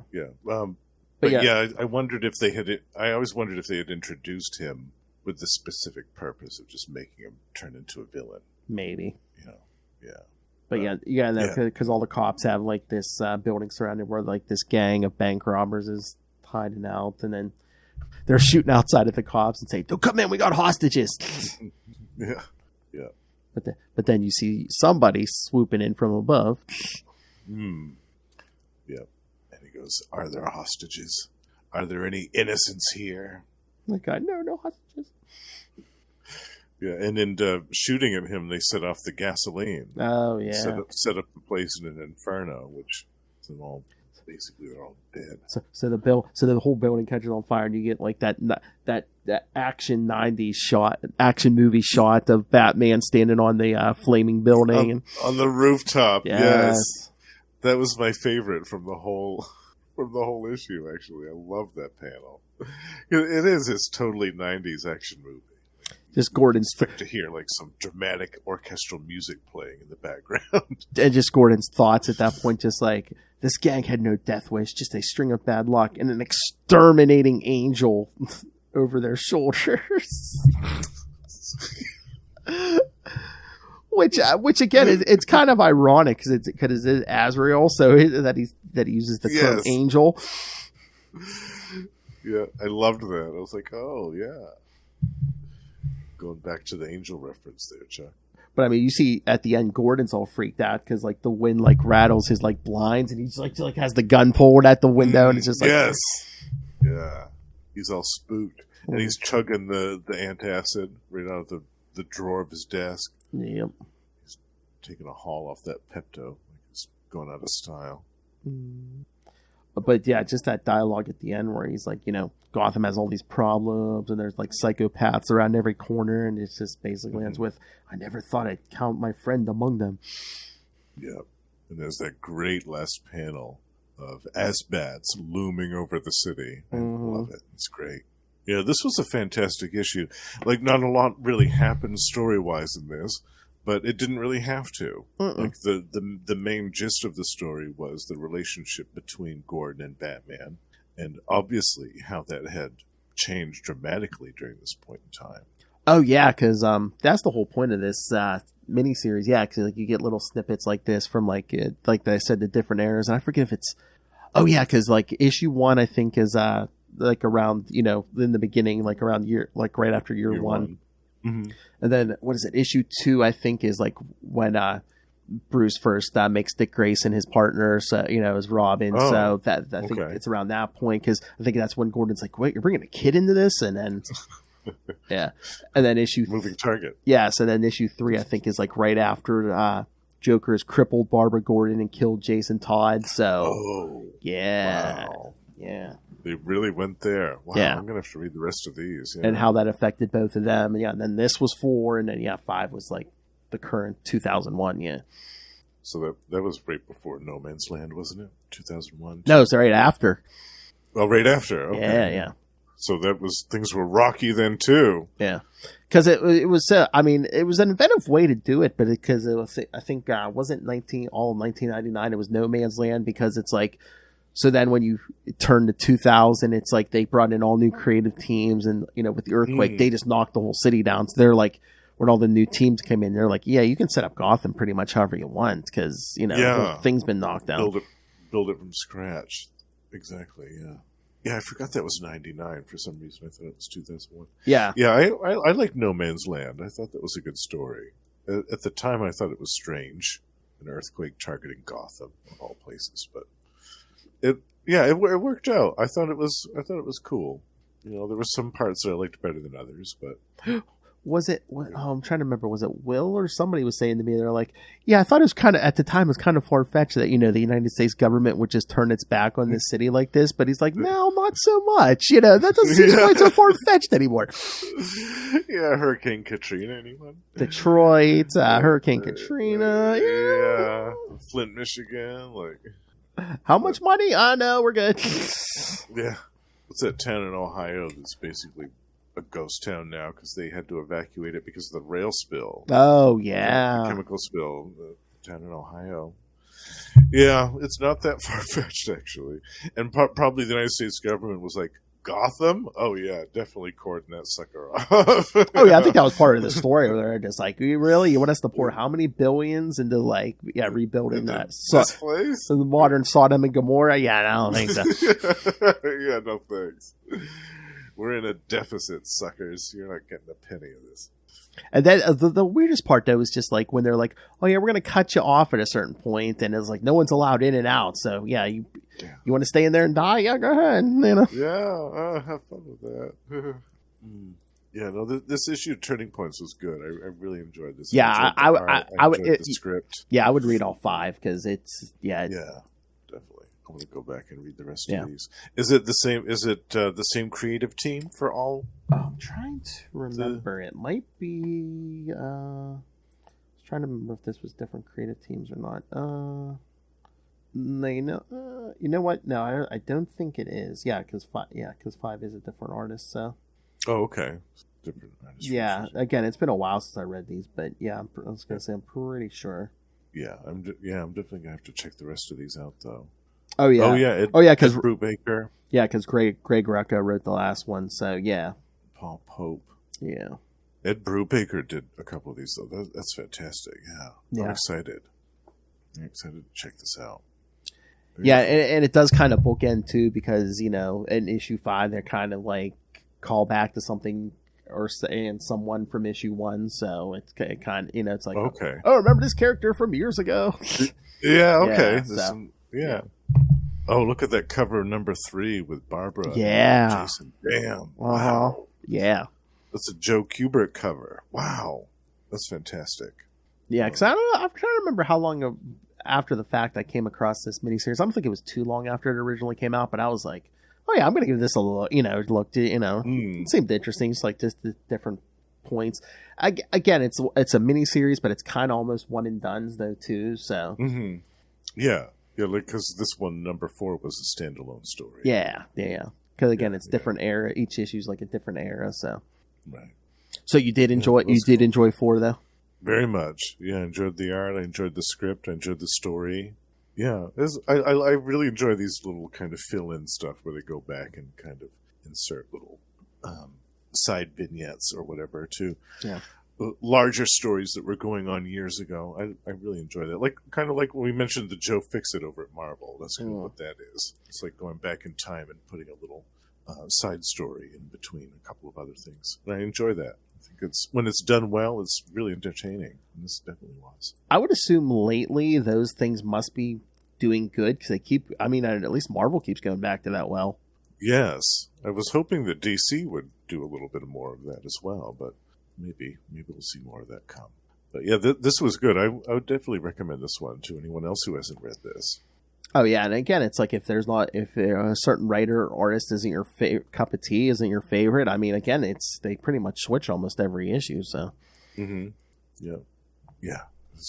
But I wondered if they had. I always wondered if they had introduced him with the specific purpose of just making him turn into a villain. Maybe. Yeah. But because all the cops have like this building surrounded where like this gang of bank robbers is hiding out, and then they're shooting outside at the cops and say, "Don't come in, we got hostages." Yeah. But then you see somebody swooping in from above. Yep. And he goes, "Are there hostages? Are there any innocents here?" Like, no hostages. Yeah, and in shooting at him, they set off the gasoline. Oh yeah. Set up the place in an inferno, which is all basically they're all dead. So the whole building catches on fire, and you get like that action action movie shot of Batman standing on the flaming building on the rooftop. Yes. That was my favorite from the whole issue. Actually, I love that panel. It is. It's totally 90s action movie. Just Gordon's to hear like some dramatic orchestral music playing in the background, and just Gordon's thoughts at that point, just like this gang had no death wish, just a string of bad luck and an exterminating angel over their shoulders. Which again, it's kind of ironic because it's Azrael, so that he uses the term angel. Yeah, I loved that. I was like, oh yeah. Going back to the angel reference there, Chuck. But I mean, you see at the end, Gordon's all freaked out because like the wind like rattles his like blinds, and he's like has the gun pulled at the window, and it's just like yeah, he's all spooked, and he's chugging the antacid right out of the drawer of his desk. Yep, he's taking a haul off that Pepto, like he's going out of style. But yeah, just that dialogue at the end where he's like, Gotham has all these problems and there's like psychopaths around every corner, and it's just basically ends with, "I never thought I'd count my friend among them." Yeah, and there's that great last panel of Asbats looming over the city. I love it. It's great. Yeah, this was a fantastic issue. Like, not a lot really happened story-wise in this, but it didn't really have to. Like the main gist of the story was the relationship between Gordon and Batman, and obviously how that had changed dramatically during this point in time. Oh yeah, because that's the whole point of this miniseries. Yeah, because like you get little snippets like this from like I said, the different eras, and I forget if it's because like issue 1 I think is like around in the beginning, like around right after year one. Mm-hmm. And then what is it? Issue 2, I think, is like when Bruce first makes Dick Grayson his partner, so as Robin. So that I think it's around that point, because I think that's when Gordon's like, "Wait, you're bringing a kid into this?" And then and then issue moving target. Yeah, so then issue 3 I think is like right after Joker has crippled Barbara Gordon and killed Jason Todd. So yeah. They really went there. Wow, yeah. I'm going to have to read the rest of these. And how that affected both of them. And then this was 4, and then 5 was like the current 2001, So that was right before No Man's Land, wasn't it? 2001? No, it's right after. Oh, right after. Okay. Yeah. So things were rocky then, too. Yeah. Because it was, it was an inventive way to do it, but because it was, I think, wasn't 1999, it was No Man's Land, because it's like, so then when you turn to 2000, it's like they brought in all new creative teams, and, with the earthquake, they just knocked the whole city down. So they're like, when all the new teams came in, they're like, yeah, you can set up Gotham pretty much however you want, because, the whole thing's been knocked down. Build it from scratch. Exactly, yeah. Yeah, I forgot that was 99 for some reason. I thought it was 2001. Yeah. Yeah, I like No Man's Land. I thought that was a good story. At the time, I thought it was strange. An earthquake targeting Gotham, of all places, but it worked out. I thought it was cool. There were some parts that I liked better than others, but was it? I'm trying to remember. Was it Will or somebody was saying to me? They're like, "Yeah, I thought it was kind of at the time it was kind of far fetched that the United States government would just turn its back on this city like this." But he's like, "No, not so much. That doesn't seem quite so far fetched anymore." Yeah, Hurricane Katrina. Anyone? Detroit, Hurricane Katrina. Yeah, Flint, Michigan. Like, how much money? No, we're good. Yeah, what's that town in Ohio that's basically a ghost town now because they had to evacuate it because of the rail spill. Oh, yeah. The chemical spill. The town in Ohio. Yeah, it's not that far-fetched, actually. And probably the United States government was like, Gotham? Oh, yeah, definitely cordon that sucker off. Oh, yeah, I think that was part of the story where they're just like, you want us to pour how many billions into, rebuilding that? This place? The modern Sodom and Gomorrah? Yeah, I don't think so. Yeah, no thanks. We're in a deficit, suckers. You're not getting a penny of this. And then the weirdest part, though, is just like when they're like, oh, yeah, we're going to cut you off at a certain point, and it's like no one's allowed in and out. So, yeah, you want to stay in there and die? Yeah, go ahead. Yeah, have fun with that. Yeah, no, this issue of Turning Points was good. I really enjoyed this. Yeah, I enjoyed the script. Yeah, I would read all 5 because it's definitely. I'm going to go back and read the rest of these. Is it the same? Is it the same creative team for all? I'm trying to remember. It might be. I was trying to remember if this was different creative teams or not. No, you know what? No, I don't think it is. Yeah, because 5 is a different artist. So. Oh, okay. Different artist. Yeah. Again, it's been a while since I read these, but yeah, I was going to say I'm pretty sure. Yeah, I'm definitely gonna have to check the rest of these out though. Oh yeah. Because Brubaker. Yeah, because Greg Rucka wrote the last one, so yeah. Paul Pope. Yeah. Ed Brubaker did a couple of these though. That's fantastic. Yeah. I'm excited. I'm excited to check this out. And it does kind of bookend too, because in issue 5 they're kind of like call back to something or saying someone from issue 1, so it's kind of it's like okay. Oh, remember this character from years ago? Yeah. Okay. Yeah. Oh, look at that cover number 3 with Barbara. Yeah. And Jason. Damn. Wow. Yeah. That's a Joe Kubert cover. Wow. That's fantastic. Yeah, because I'm trying to remember how long after the fact I came across this miniseries. I don't think it was too long after it originally came out, but I was like, oh yeah, I'm going to give this a little, look to, It seemed interesting. It's like just the different points. Again, it's a miniseries, but it's kind of almost one and done's though too. So yeah, like because this one number 4 was a standalone story. Yeah. Because again, it's different era. Each issue's like a different era. So right. So you did enjoy. You did enjoy 4 though. Very much. Yeah, I enjoyed the art. I enjoyed the script. I enjoyed the story. Yeah, I really enjoy these little kind of fill-in stuff where they go back and kind of insert little side vignettes or whatever to larger stories that were going on years ago. I really enjoy that. Kind of like when we mentioned the Joe Fixit over at Marvel. That's kind of what that is. It's like going back in time and putting a little side story in between a couple of other things. And I enjoy that. I think when it's done well, it's really entertaining. And this definitely was. I would assume lately those things must be doing good because they keep. I mean, at least Marvel keeps going back to that well. Yes, I was hoping that DC would do a little bit more of that as well, but maybe we'll see more of that come. But yeah, this was good. I would definitely recommend this one to anyone else who hasn't read this. Oh yeah, and again, it's like if a certain wrire or artist isn't your cup of tea, isn't your favorite. I mean, again, they pretty much switch almost every issue. So, yeah, there's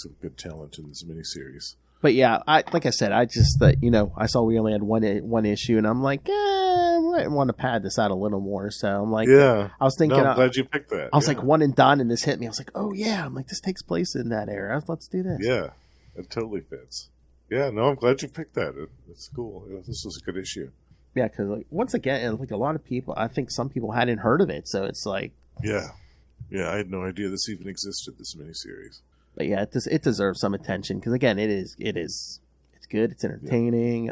some good talent in this miniseries. But yeah, like I said, I just I saw we only had one issue, and I'm like, I might want to pad this out a little more. So I'm like, I was thinking, I'm glad you picked that. I was like one and done, and this hit me. I was like, oh yeah, I'm like, this takes place in that era. Let's do this. Yeah, it totally fits. Yeah, no, I'm glad you picked that. It's cool. This was a good issue. Yeah, because once again, a lot of people, I think some people hadn't heard of it, so it's like, yeah, I had no idea this even existed. This miniseries. But yeah, it deserves some attention because again, it's good, it's entertaining.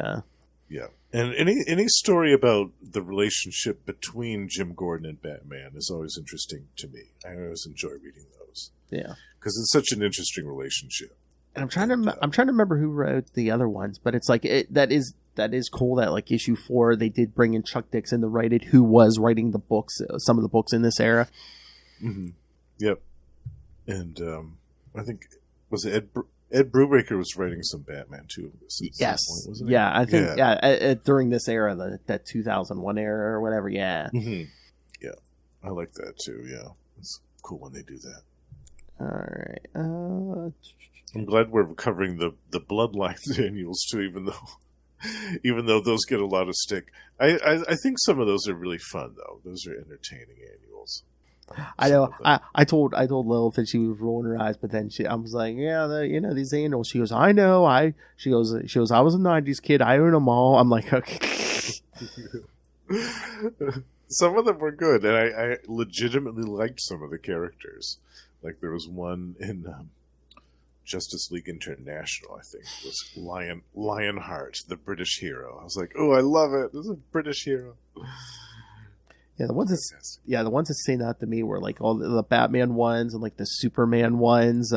Yeah, and any story about the relationship between Jim Gordon and Batman is always interesting to me. I always enjoy reading those. Yeah, because it's such an interesting relationship. And I'm trying to remember who wrote the other ones, but it's like that is cool that like issue 4 they did bring in Chuck Dixon to write it, who was writing the books, some of the books in this era. Yep. And I think, was it Ed Brubaker was writing some Batman too. Yes. Point, wasn't Yeah, I think, during this era, that 2001 era or whatever, yeah. Mm-hmm. Yeah. I like that too, yeah. It's cool when they do that. All right. I'm glad we're covering the Bloodlines annuals too, even though those get a lot of stick. I think some of those are really fun though. Those are entertaining annuals. I know. I told Lilith that she was rolling her eyes, but then I was like, yeah, these annuals. She goes, I know. She goes, I was a '90s kid. I own them all. I'm like, okay. Some of them were good, and I legitimately liked some of the characters. Like there was one in Justice League International, I think, was Lionheart, the British hero. I was like, oh, I love it. This is a British hero. Yeah, the ones that stand out to me were like all the Batman ones and like the Superman ones.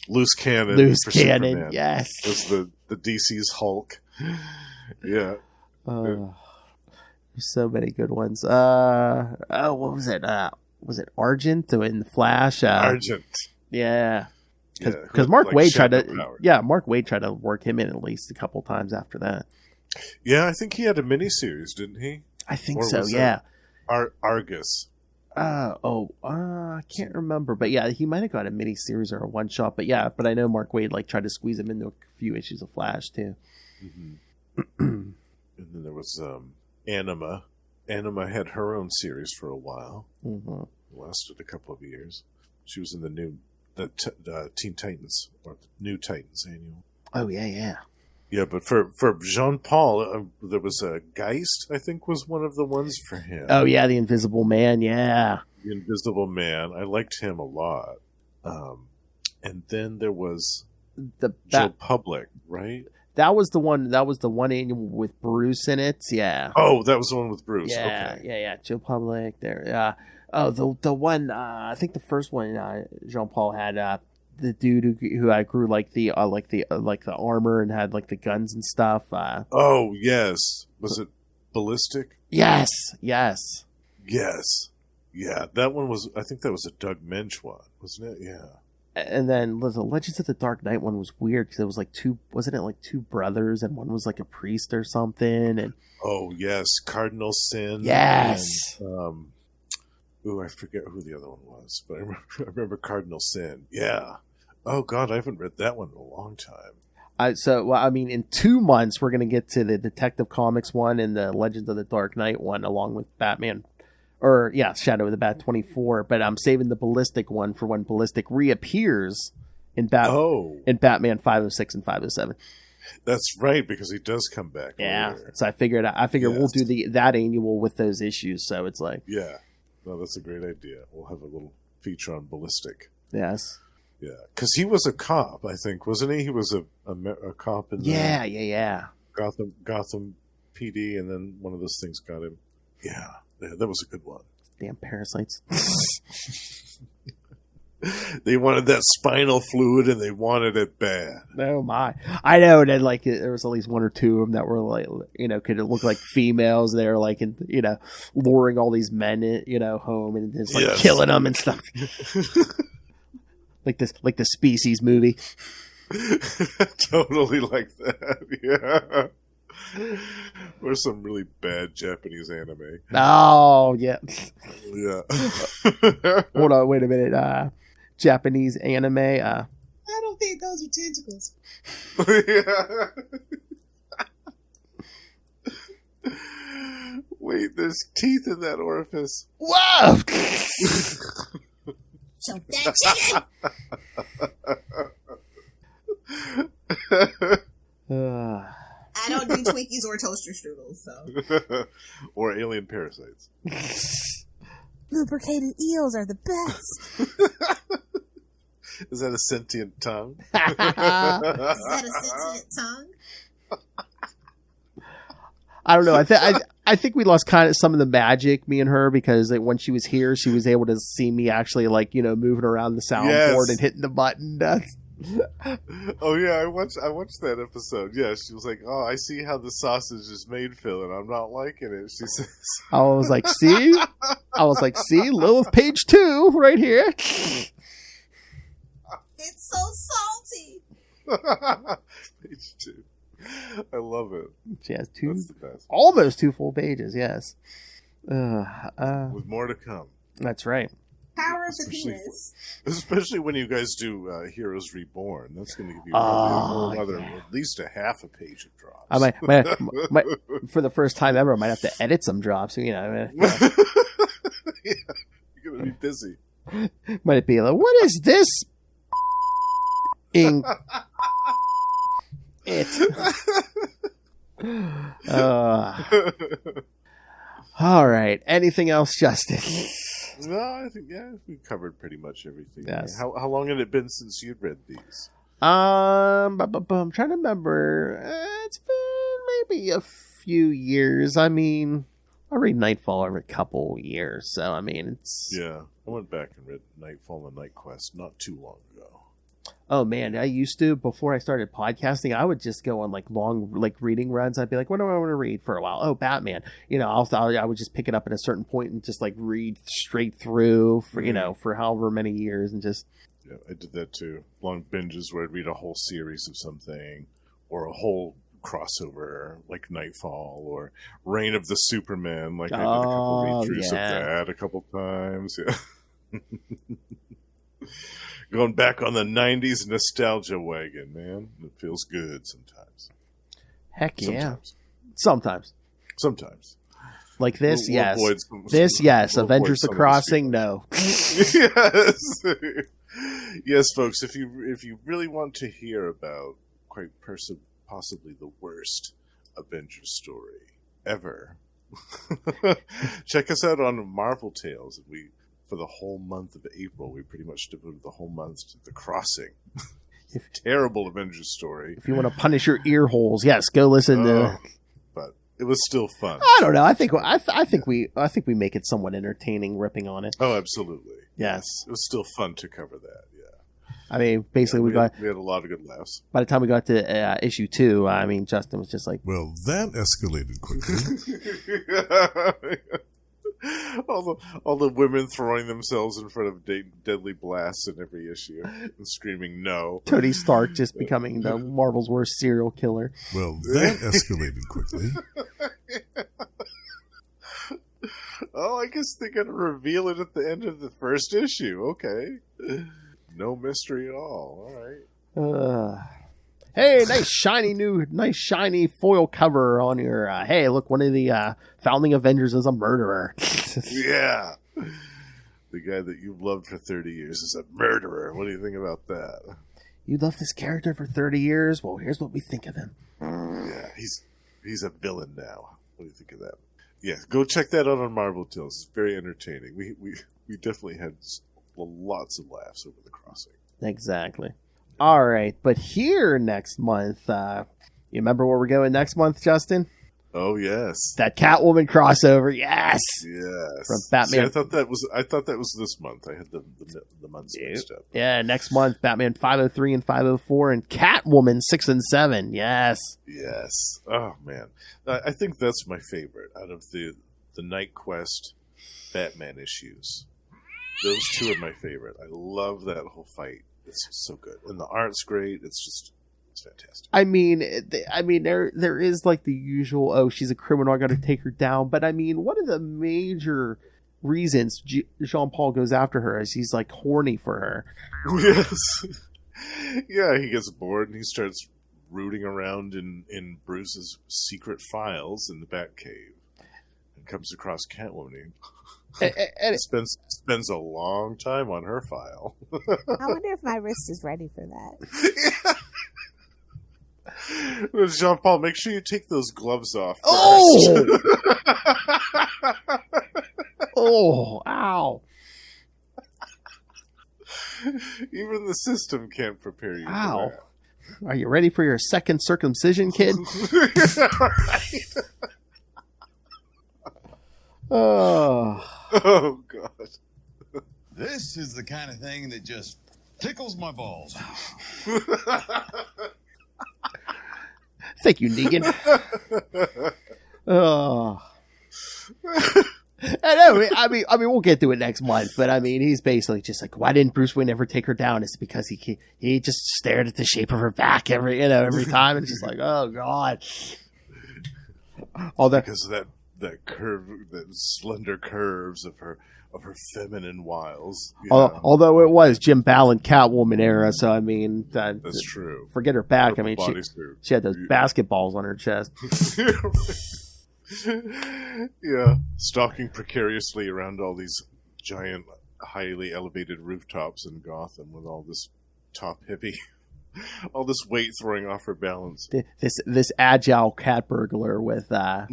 Loose Cannon, Superman. Yes. Was the DC's Hulk. Yeah. So many good ones. What was it? Was it Argent in the Flash? Argent. Yeah. Because Mark Waid tried to work him in at least a couple times after that. Yeah, I think he had a miniseries, didn't he? I think so. Yeah. Argus. I can't remember, but yeah, he might have got a miniseries or a one shot. But yeah, I know Mark Waid tried to squeeze him into a few issues of Flash too. Mm-hmm. And then there was Anima. Anima had her own series for a while. Mm-hmm. It lasted a couple of years. She was in the Teen Titans or New Titans annual. Oh yeah. Yeah, but for Jean-Paul, there was a Geist, I think, was one of the ones for him. Oh yeah, the Invisible Man. Yeah, the Invisible Man. I liked him a lot. And then there was Joe Public, right? That was the one. That was the one annual with Bruce in it. Yeah. Oh, that was the one with Bruce. Yeah, okay. yeah. Joe Public there. The one. I think the first one Jean-Paul had the dude who grew like the armor and had like the guns and stuff. Oh yes, was it Ballistic? Yes. Yeah, that one was. I think that was a Doug Mensch one, wasn't it? Yeah. And then the Legends of the Dark Knight one was weird because it was like wasn't it like two brothers and one was like a priest or something? And oh yes, Cardinal Sin. Yes. And, I forget who the other one was, but I remember Cardinal Sin. Yeah. Oh God, I haven't read that one in a long time. In 2 months we're gonna get to the Detective Comics one and the Legends of the Dark Knight one, along with Batman. Shadow of the Bat 24, but I'm saving the Ballistic one for when Ballistic reappears in Batman 506 and 507. That's right, because he does come back. Yeah, later. So I figured we'll do that annual with those issues. So it's like, yeah, no, that's a great idea. We'll have a little feature on Ballistic. Yes. Yeah, because he was a cop, I think, wasn't he? He was a cop in Gotham PD, and then one of those things got him. Yeah, that was a good one. Damn parasites. They wanted that spinal fluid, and they wanted it bad. Oh my! I know. And then, there was at least one or two of them that were could look like females. They're luring all these men, home and just killing them and stuff. like the Species movie. Totally like that. Yeah. Or some really bad Japanese anime. Oh yeah. Yeah. Hold on, wait a minute. Japanese anime. I don't think those are tentacles. Yeah. Wait, there's teeth in that orifice. Whoa! Choke that chicken. I don't do Twinkies or toaster strudels, so. Or alien parasites. Lubricated eels are the best. Is that a sentient tongue? Is that a sentient tongue? I don't know. I think we lost kind of some of the magic, me and her, because when she was here, she was able to see me actually moving around the soundboard and hitting the button. Oh yeah, I watched that episode. Yeah, she was like, "Oh, I see how the sausage is made, Phil, and I'm not liking it." She says, I was like, see, Lilith page 2 right here. It's so salty. Page 2. I love it. She has That's the best. almost 2 full pages. Yes. With more to come. That's right. Power of the penis. Especially when you guys do Heroes Reborn. That's going to give you at least a half a page of drops. I might, for the first time ever, I might have to edit some drops. Yeah, you're going to be busy. Might it be like, what is this? Ink. All right. Anything else, Justin? No, I think we covered pretty much everything. Yes. How long had it been since you'd read these? I'm trying to remember. It's been maybe a few years. I mean, I read Nightfall every couple years, so I mean, it's. Yeah, I went back and read Nightfall and Knightquest not too long ago. Oh man, I used to, before I started podcasting, I would just go on long reading runs. I'd be like, what do I want to read for a while? Oh, Batman. I would just pick it up at a certain point and just read straight through for, for however many years and just. Yeah, I did that too. Long binges where I'd read a whole series of something or a whole crossover like Nightfall or Reign of the Superman. I did a couple read-throughs of that a couple times. Yeah. Going back on the 90s nostalgia wagon, man. It feels good sometimes. Heck yeah. Sometimes. Like this, yes. This, yes. Avengers the Crossing, no. Yes. Yes, folks, if you really want to hear about possibly the worst Avengers story ever, check us out on Marvel Tales. For the whole month of April, we pretty much devoted the whole month to The Crossing. Terrible Avengers story. If you want to punish your ear holes, yes, go listen to. But it was still fun. I don't know. I think we make it somewhat entertaining, ripping on it. Oh, absolutely. Yes, it was still fun to cover that. Yeah. I mean, basically, we had a lot of good laughs. By the time we got to issue 2, I mean, Justin was just like, "Well, that escalated quickly." All the women throwing themselves in front of deadly blasts in every issue and screaming no. Tony Stark just becoming the Marvel's worst serial killer. Well, that escalated quickly. Oh, I guess they're going to reveal it at the end of the first issue. Okay. No mystery at all. All right. Hey, nice shiny foil cover on your. Hey, look, one of the founding Avengers is a murderer. Yeah, the guy that you've loved for 30 years is a murderer. What do you think about that? You loved this character for 30 years. Well, here's what we think of him. Yeah, he's a villain now. What do you think of that? Yeah, go check that out on Marvel Tales. It's very entertaining. We definitely had lots of laughs over The Crossing. Exactly. All right, but here next month, you remember where we're going next month, Justin? Oh yes, that Catwoman crossover. Yes, from Batman. See, I thought that was this month. I had the months mixed up. Yeah, next month, Batman 503 and 504, and Catwoman 6 and 7. Yes. Oh man, I think that's my favorite out of the Knightquest Batman issues. Those 2 are my favorite. I love that whole fight. It's so good, and the art's great. It's fantastic. I mean, there is the usual. Oh, she's a criminal. I got to take her down. But I mean, one of the major reasons Jean-Paul goes after her is he's horny for her. Yes. Yeah, he gets bored and he starts rooting around in Bruce's secret files in the Batcave, and comes across Catwoman. And spends a long time on her file. I wonder if my wrist is ready for that. Yeah. Jean-Paul, make sure you take those gloves off first. Oh! Oh, ow. Even the system can't prepare you Ow. for that. Are you ready for your second circumcision, kid? Right. Oh, God. This is the kind of thing that just Tickles my balls. Thank you, Negan. Oh. I mean, we'll get to it next month, but I mean, he's basically just like, why didn't Bruce Wayne ever take her down? It's because he just stared at the shape of her back every time, and it's just like, oh god. Because that curve, that slender curves of her feminine wiles. Although it was Jim Ballin Catwoman era, so I mean, that's true. Forget her back. I mean, she had those basketballs on her chest. Yeah, stalking precariously around all these giant, highly elevated rooftops in Gotham with all this top hippie, all this weight throwing off her balance. This agile cat burglar with like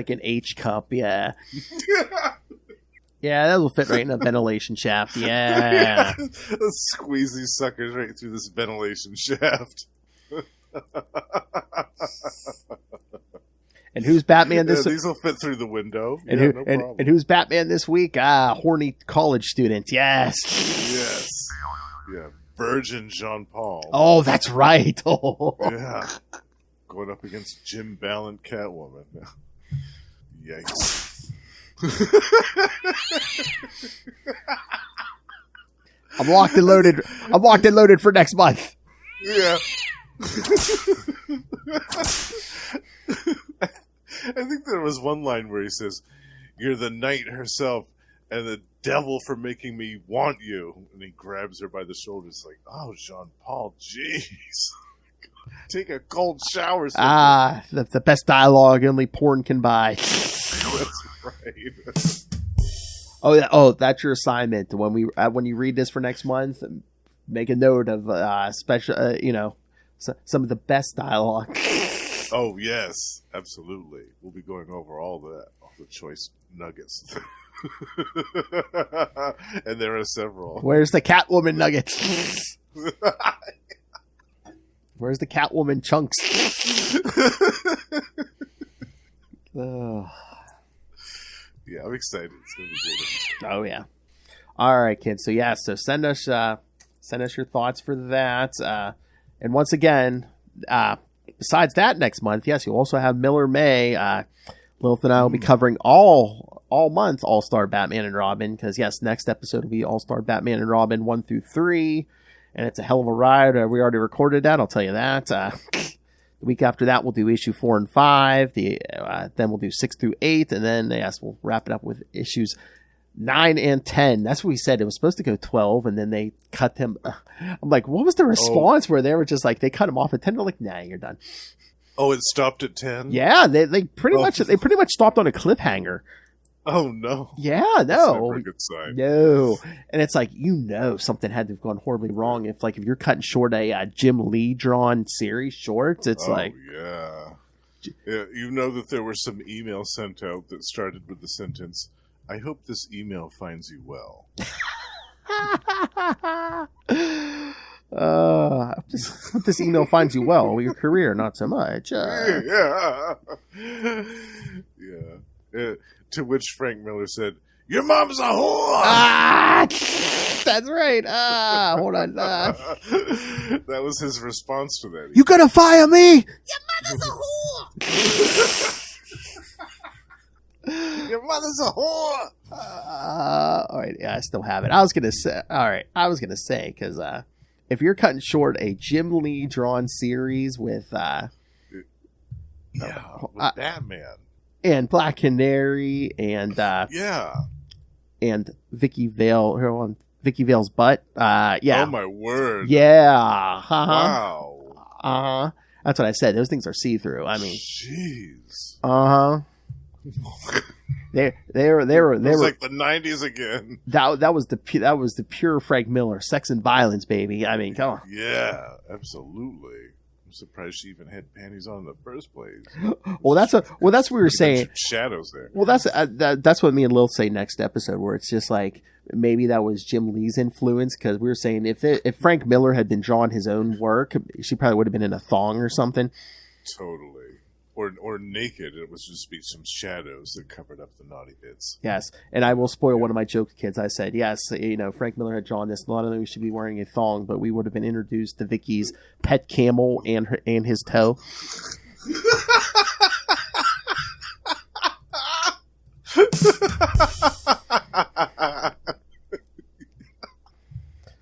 an H cup, yeah. Yeah, that will fit right in a ventilation shaft. Yeah, squeeze these suckers right through this ventilation shaft. And who's Batman this week? These will fit through the window. And who's Batman this week? Horny college student. Yes. Yes. Yeah. Virgin Jean Paul. Oh, that's right. Oh. Yeah. Going up against Jim Ballin Catwoman. Yikes. I'm locked and loaded. I'm locked and loaded for next month. Yeah. I think there was one line where he says, "You're the night herself and the devil for making me want you." And he grabs her by the shoulders like, "Oh, Jean Paul, jeez. Take a cold shower." The best dialogue only porn can buy. That's right. Oh, that's your assignment. When you read this for next month, make a note of special, some of the best dialogue. Oh yes, absolutely. We'll be going over all the choice nuggets, and there are several. Where's the Catwoman nuggets? Where's the Catwoman chunks? Yeah, I'm excited. It's gonna be great. Oh yeah. All right, kids. So send us your thoughts for that. And once again, besides that, next month, yes, you'll also have Miller May. Lilith and I will be covering all month All-Star Batman and Robin, because yes, next episode will be All-Star Batman and Robin 1 through 3, and it's a hell of a ride. We already recorded that, I'll tell you that. The week after that, we'll do issue 4 and 5. Then we'll do 6 through 8, and then yes, we'll wrap it up with issues 9 and 10. That's what we said. It was supposed to go 12, and then they cut them. I'm like, what was the response where they were just like, they cut them off at 10? They're like, nah, you're done. Oh, it stopped at 10? Yeah, they pretty much stopped on a cliffhanger. Oh no. Yeah, no. That's never a good sign. No. And it's like, something had to have gone horribly wrong if you're cutting short a Jim Lee drawn series short. It's yeah. You know that there were some emails sent out that started with the sentence, "I hope this email finds you well." I hope this email finds you well. Your career, not so much. Yeah. To which Frank Miller said, "Your mom's a whore." That's right. Hold on. That was his response to that. You gonna fire me? Your mother's a whore. Your mother's a whore. All right. Yeah, I still have it. I was gonna say because if you're cutting short a Jim Lee drawn series with Batman and Black Canary and and Vicky Vale, her on Vicky Vale's butt. Yeah. Oh my word. Yeah. Wow. That's what I said. Those things are see through. I mean, jeez. They were like the 90s again. That was the pure Frank Miller sex and violence, baby. I mean, come on. Yeah, absolutely. I'm surprised she even had panties on in the first place. Well, that's what we were saying. Shadows there. Well, that's what me and Lil say next episode, where it's just like maybe that was Jim Lee's influence, because we were saying if Frank Miller had been drawing his own work, she probably would have been in a thong or something. Totally. or naked. It was just be some shadows that covered up the naughty bits. Yes, and I will spoil one of my joke kids. I said, yes, Frank Miller had drawn this. Not only we should be wearing a thong, but we would have been introduced to Vicky's pet camel and his toe.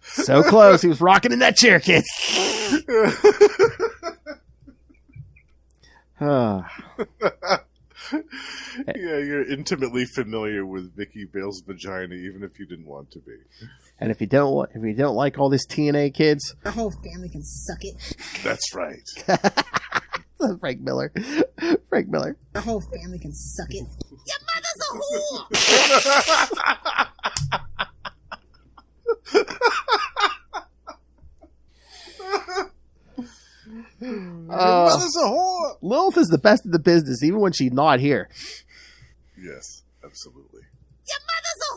So close. He was rocking in that chair, kids. Yeah, you're intimately familiar with Vicky Vale's vagina, even if you didn't want to be. And if you don't like all this TNA, kids, The whole family can suck it. That's right. Frank Miller. Frank Miller. The whole family can suck it. Your mother's a whore! Mother's a whore! Lilith is the best in the business, even when she's not here. Yes, absolutely. Your mother's a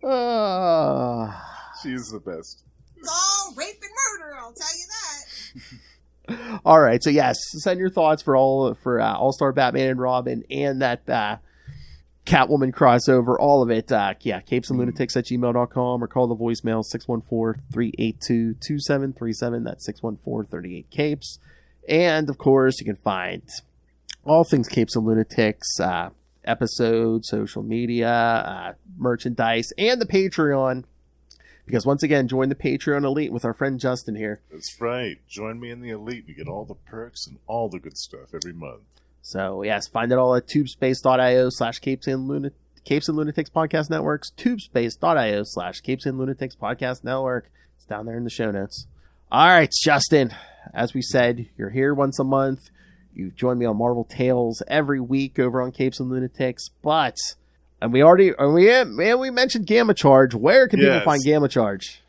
whore! She's the best. It's all rape and murder, I'll tell you that. All right, so yes, send your thoughts for All-Star Batman and Robin and that Catwoman crossover, all of it. CapesandLunatics@gmail.com or call the voicemail 614-382-2737. That's 614-38-CAPES. And of course, you can find all things Capes and Lunatics, episodes, social media, merchandise, and the Patreon. Because once again, join the Patreon Elite with our friend Justin here. That's right. Join me in the Elite. You get all the perks and all the good stuff every month. So, yes, find it all at tubespace.io/Capes and Lunatics Podcast Networks, tubespace.io/Capes and Lunatics Podcast Network. It's down there in the show notes. All right, Justin, as we said, you're here once a month. You join me on Marvel Tales every week over on Capes and Lunatics, but... And we mentioned Gamma Charge. Where can people find Gamma Charge?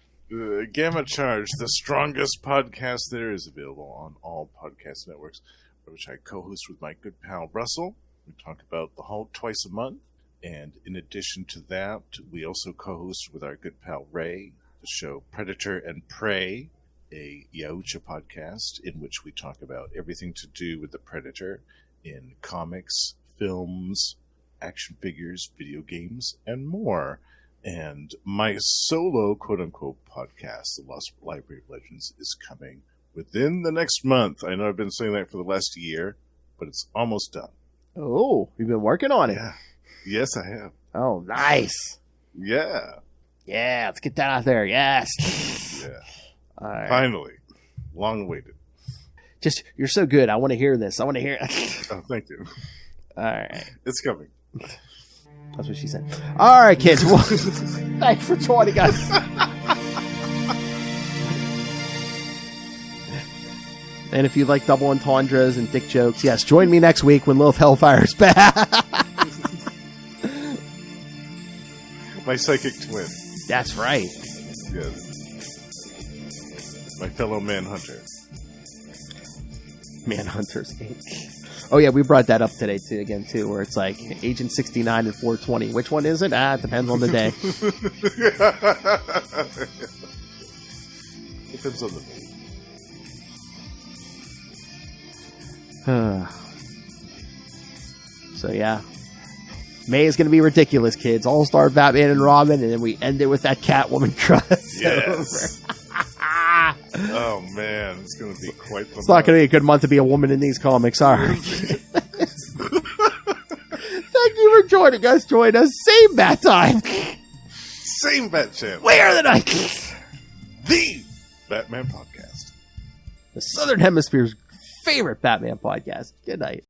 Gamma Charge, the strongest podcast there is, available on all podcast networks, which I co-host with my good pal Russell. We talk about the Hulk twice a month. And in addition to that, we also co-host with our good pal Ray the show Predator and Prey, a Yahucha podcast in which we talk about everything to do with the Predator in comics, films, action figures, video games, and more. And my solo quote-unquote podcast, The Lost Library of Legends, is coming within the next month. I know I've been saying that for the last year, but it's almost done. Oh, you've been working on it. Yeah. Yes, I have. Oh, nice. Yeah. Yeah, let's get that out there. Yes. Yeah. All right. Finally. Long awaited. Just, you're so good. I want to hear this. I want to hear it. Oh, thank you. All right. It's coming. That's what she said. All right, kids. Well, thanks for joining us. And if you like double entendres and dick jokes, yes, join me next week when Lilith Hellfire's back. My psychic twin. That's right. Yes. My fellow manhunter. Manhunters Inc. Oh yeah, we brought that up today too, where it's like Agent 69 and 420. Which one is it? It depends on the day. Depends on the day. So yeah, May is going to be ridiculous, kids. All-Star Batman and Robin, and then we end it with that Catwoman crossover. Yes. Oh man, it's going to be quite the It's not going to be a good month to be a woman in these comics, all right. Thank you for joining us. Join us same bat time. Same bat channel. Where are the nights? The Batman Podcast. The Southern Hemisphere's favorite Batman podcast. Good night.